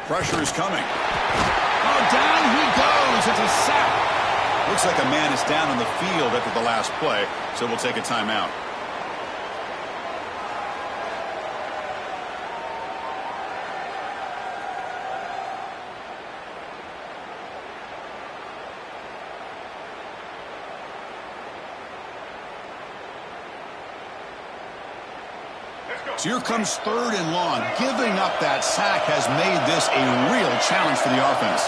Pressure is coming. Oh, down he goes. It's a sack. Looks like a man is down on the field after the last play, so we'll take a timeout. So here comes third and long. Giving up that sack has made this a real challenge for the offense.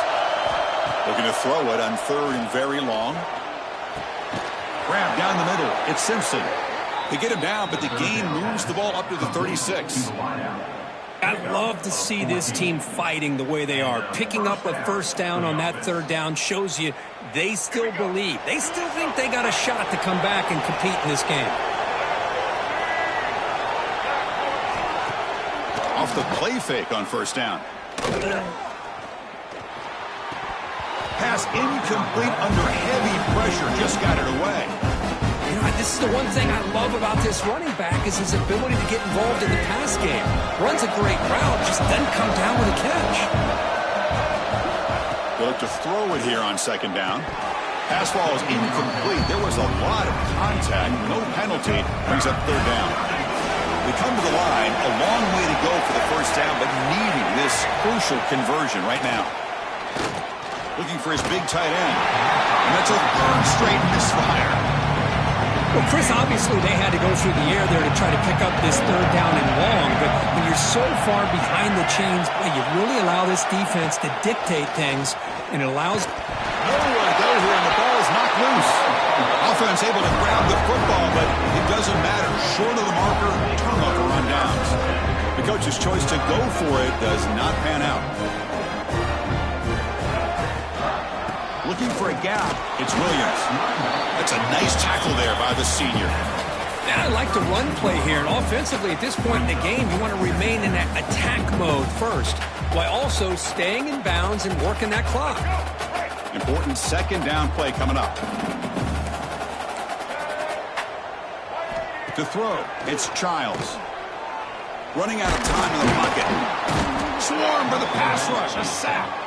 Looking to throw it on third and very long. Grab down the middle. It's Simpson. They get him down, but the gain moves the ball up to the 36. I love to see this team fighting the way they are. Picking up a first down on that third down shows you they still believe. They still think they got a shot to come back and compete in this game. Off the play fake on first down. Pass incomplete under heavy pressure. Just got it away. You know, this is the one thing I love about this running back is his ability to get involved in the pass game. Runs a great route, just doesn't come down with a catch. They look to throw it here on second down. Pass ball is incomplete. There was a lot of contact. No penalty. Brings up third down. They come to the line, a long way to go for the first down, but needing this crucial conversion right now. Looking for his big tight end. And that's a third straight misfire. Well, Chris, obviously they had to go through the air there to try to pick up this third down and long, but when you're so far behind the chains, boy, you really allow this defense to dictate things, and it allows nowhere to go here, and the ball is knocked loose. Offense able to grab the football, but it doesn't matter. Short of the marker, turnover on downs. The coach's choice to go for it does not pan out. Looking for a gap. It's Williams. That's a nice tackle there by the senior. Yeah, I like the run play here. And offensively, at this point in the game, you want to remain in that attack mode first, while also staying in bounds and working that clock. Important second down play coming up. To throw, it's Childs. Running out of time in the pocket. Swarm for the pass rush. A sack.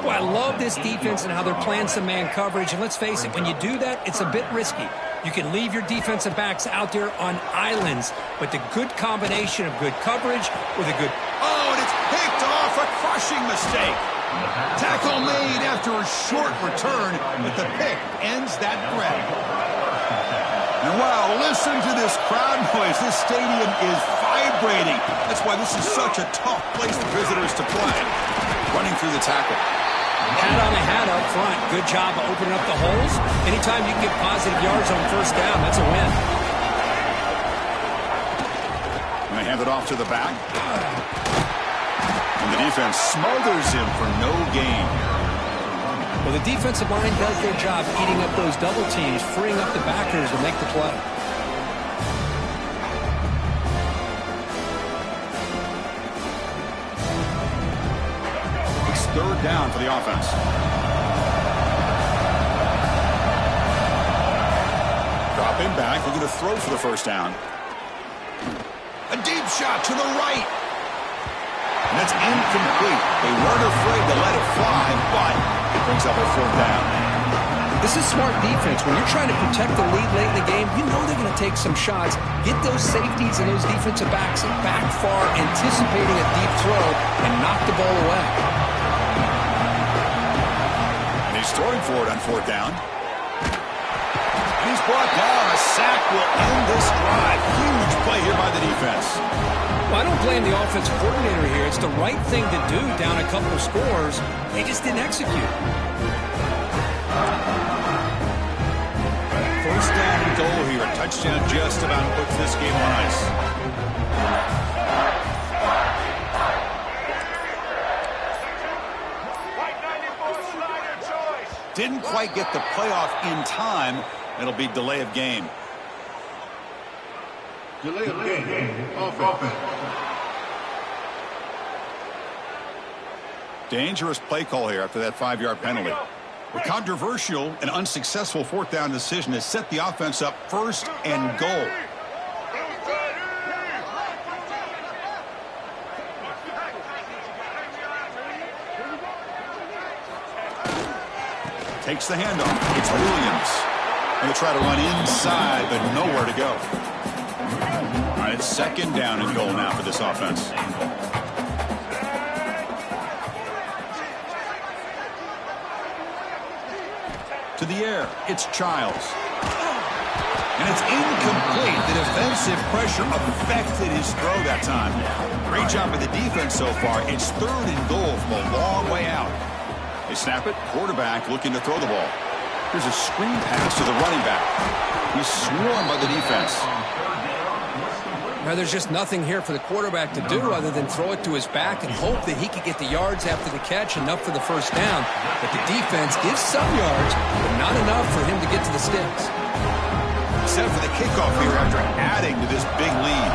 Well, I love this defense and how they're playing some man coverage. And let's face it, when you do that, it's a bit risky. You can leave your defensive backs out there on islands, but the good combination of good coverage with a good... Oh, and it's picked off. A crushing mistake. Tackle made after a short return, but the pick ends that threat. And wow, listen to this crowd noise. This stadium is vibrating. That's why this is such a tough place for visitors to play. Running through the tackle. Hat on a hat up front. Good job of opening up the holes. Anytime you can get positive yards on first down, that's a win. And they hand it off to the back. And the defense smothers him for no gain. Well, the defensive line does their job eating up those double teams, freeing up the backers to make the play. It's third down for the offense. Dropping back, looking to throw for the first down. A deep shot to the right. And that's incomplete. They weren't afraid to let it fly, but it brings up a fourth down. This is smart defense. When you're trying to protect the lead late in the game, you know they're going to take some shots, get those safeties and those defensive backs back far, anticipating a deep throw, and knock the ball away. And he's throwing for it on fourth down. And he's brought down. A sack will end this drive. Huge play here by the defense. Well, I don't blame the offensive coordinator here. It's the right thing to do down a couple of scores. They just didn't execute. First down and goal here. A touchdown just about puts this game on ice. Didn't quite get the playoff in time. It'll be delay of game. Delay of game. Offense. Dangerous play call here after that 5-yard penalty. A controversial and unsuccessful fourth down decision has set the offense up first and goal. Takes the handoff. It's Williams. Going to try to run inside, but nowhere to go. All right, it's second down and goal now for this offense. To the air, it's Childs. And it's incomplete. The defensive pressure affected his throw that time. Great job by the defense so far. It's third and goal from a long way out. They snap it. Quarterback looking to throw the ball. Here's a screen pass to the running back. He's swarmed by the defense. Now, there's just nothing here for the quarterback to do other than throw it to his back and hope that he could get the yards after the catch, enough for the first down. But the defense gives some yards, but not enough for him to get to the sticks. Set for the kickoff here after adding to this big lead.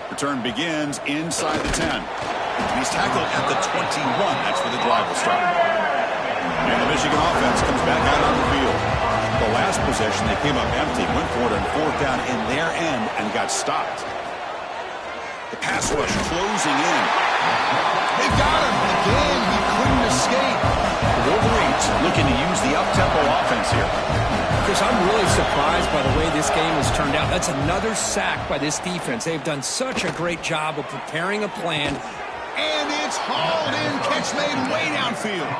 Return begins inside the 10. And he's tackled at the 21. That's where the drive will start. And the Michigan offense comes back out on the field. The last possession, they came up empty, went for it on fourth down in their end and got stopped. The pass rush closing in. They've got him. Again, he couldn't escape. The Wolverines looking to use the up-tempo offense here. Chris, I'm really surprised by the way this game has turned out. That's another sack by this defense. They've done such a great job of preparing a plan. And it's hauled in. Catch made way downfield.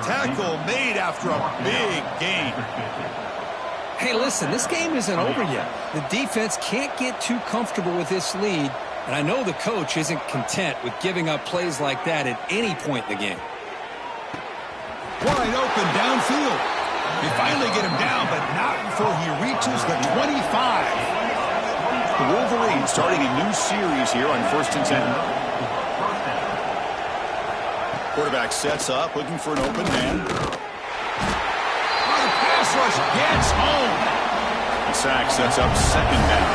Tackle made after a big gain. Hey, listen, this game isn't over yet. The defense can't get too comfortable with this lead, and I know the coach isn't content with giving up plays like that at any point in the game. Wide open downfield. They finally get him down, but not before he reaches the 25. The Wolverines starting a new series here on 1st and 10. Quarterback sets up, looking for an open man. Oh, the pass rush gets home. The sack sets up second down.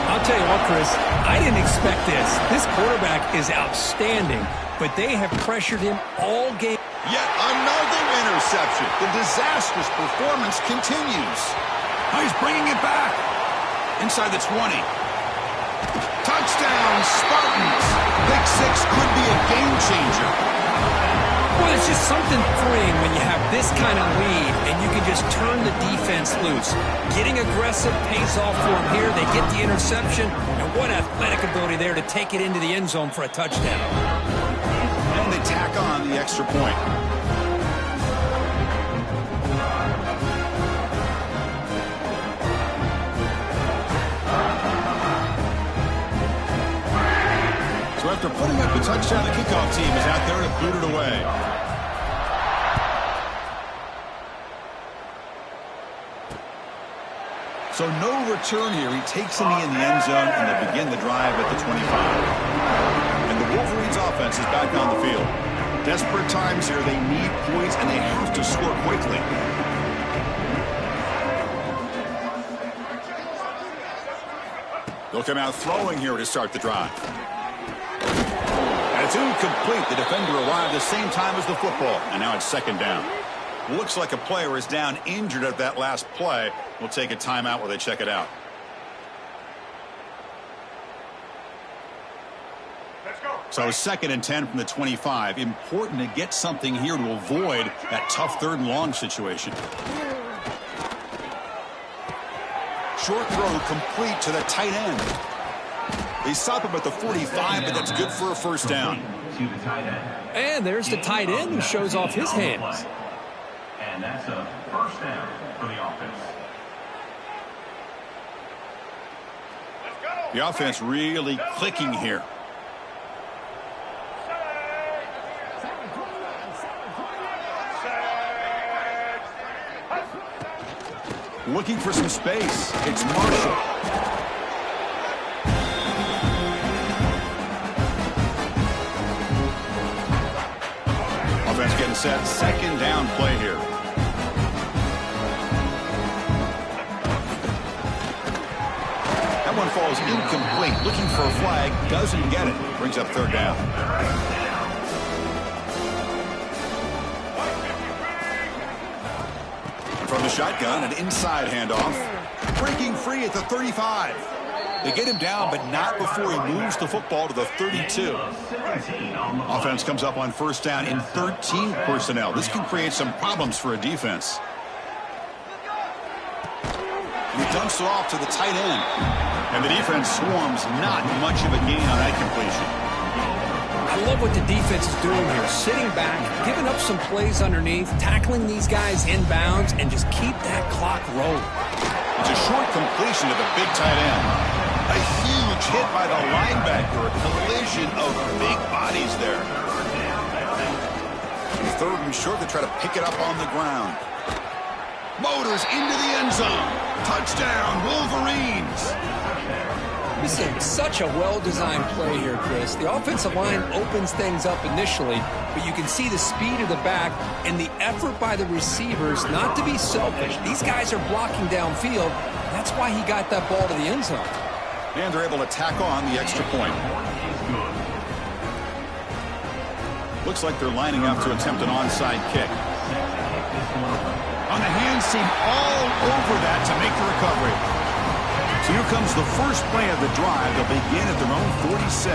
I'll tell you what, Chris, I didn't expect this. This quarterback is outstanding, but they have pressured him all game. Yet another interception. The disastrous performance continues. Oh, he's bringing it back. Inside the 20. Touchdown, Spartans. Pick six could be a game changer. Well, it's just something freeing when you have this kind of lead and you can just turn the defense loose. Getting aggressive pays off for them here. They get the interception, and what athletic ability there to take it into the end zone for a touchdown. And they tack on the extra point. So after putting up the touchdown, the kickoff team is out there to boot it away. So no return here. He takes in the end zone, and they begin the drive at the 25. And the Wolverines offense is back on the field. Desperate times here. They need points, and they have to score quickly. They'll come out throwing here to start the drive. And it's incomplete. The defender arrived the same time as the football, and now it's second down. Looks like a player is down injured at that last play. We'll take a timeout while they check it out. So 2nd and 10 from the 25. Important to get something here to avoid that tough 3rd and long situation. Short throw complete to the tight end. They stop him at the 45, but that's good for a first down. And there's the tight end who shows off his hands. And that's a first down for the offense. The offense really clicking here. Looking for some space. It's Marshall. Offense getting set. Second down play here. That one falls incomplete. Looking for a flag. Doesn't get it. Brings up 3rd down. From the shotgun, an inside handoff. Breaking free at the 35. They get him down, but not before he moves the football to the 32. Offense comes up on first down in 13 personnel. This can create some problems for a defense. And he dumps it off to the tight end. And the defense swarms. Not much of a gain on that completion. I love what the defense is doing here. Sitting back, giving up some plays underneath, tackling these guys inbounds, and just keep that clock rolling. It's a short completion to the big tight end. A huge hit by the linebacker. A collision of big bodies there. 3rd and short, they try to pick it up on the ground. Motors into the end zone. Touchdown, Wolverines. This is such a well-designed play here, Chris. The offensive line opens things up initially, but you can see the speed of the back and the effort by the receivers not to be selfish. These guys are blocking downfield. That's why he got that ball to the end zone. And they're able to tack on the extra point. Looks like they're lining up to attempt an onside kick. On the hand seam, all over that to make the recovery. So here comes the first play of the drive. They'll begin at their own 46.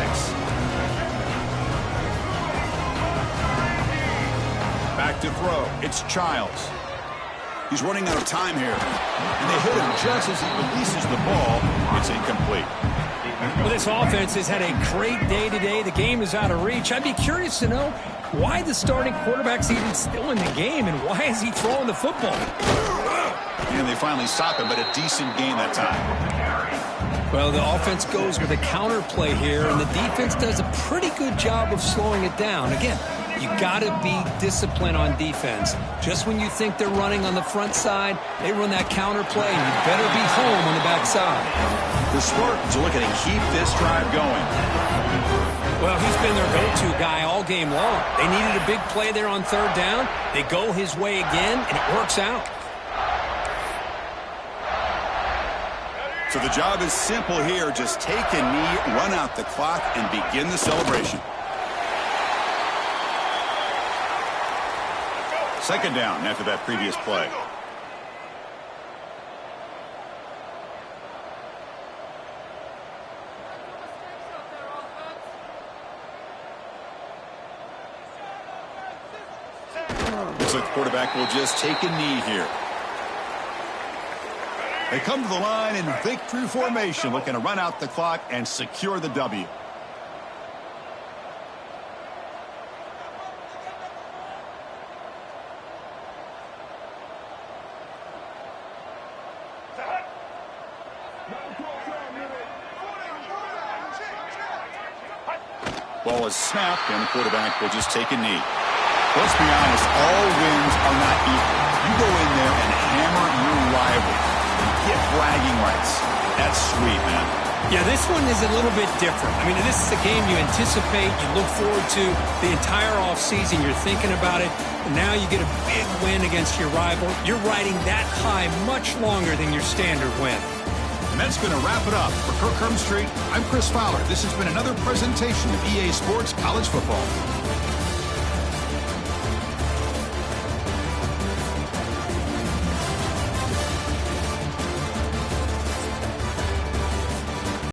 Back to throw. It's Childs. He's running out of time here. And they hit him just as he releases the ball. It's incomplete. Well, this offense has had a great day today. The game is out of reach. I'd be curious to know why the starting quarterback's even still in the game and why is he throwing the football? And they finally stop him, but a decent game that time. Well, the offense goes with a counter play here, and the defense does a pretty good job of slowing it down. Again, you got to be disciplined on defense. Just when you think they're running on the front side, they run that counter play, and you better be home on the back side. The Spartans are looking to keep this drive going. Well, he's been their go-to guy all game long. They needed a big play there on third down. They go his way again, and it works out. So the job is simple here. Just take a knee, run out the clock, and begin the celebration. Second down after that previous play. Looks like the quarterback will just take a knee here. They come to the line in victory formation, looking to run out the clock and secure the W. Ball is snapped, and the quarterback will just take a knee. Let's be honest, all wins are not equal. You go in there and hammer your rival and get bragging rights. That's sweet, man. Yeah, this one is a little bit different. I mean, this is a game you anticipate, you look forward to the entire offseason. You're thinking about it, and now you get a big win against your rival. You're riding that high much longer than your standard win. And that's going to wrap it up. For Kirk Street, I'm Chris Fowler. This has been another presentation of EA Sports College Football.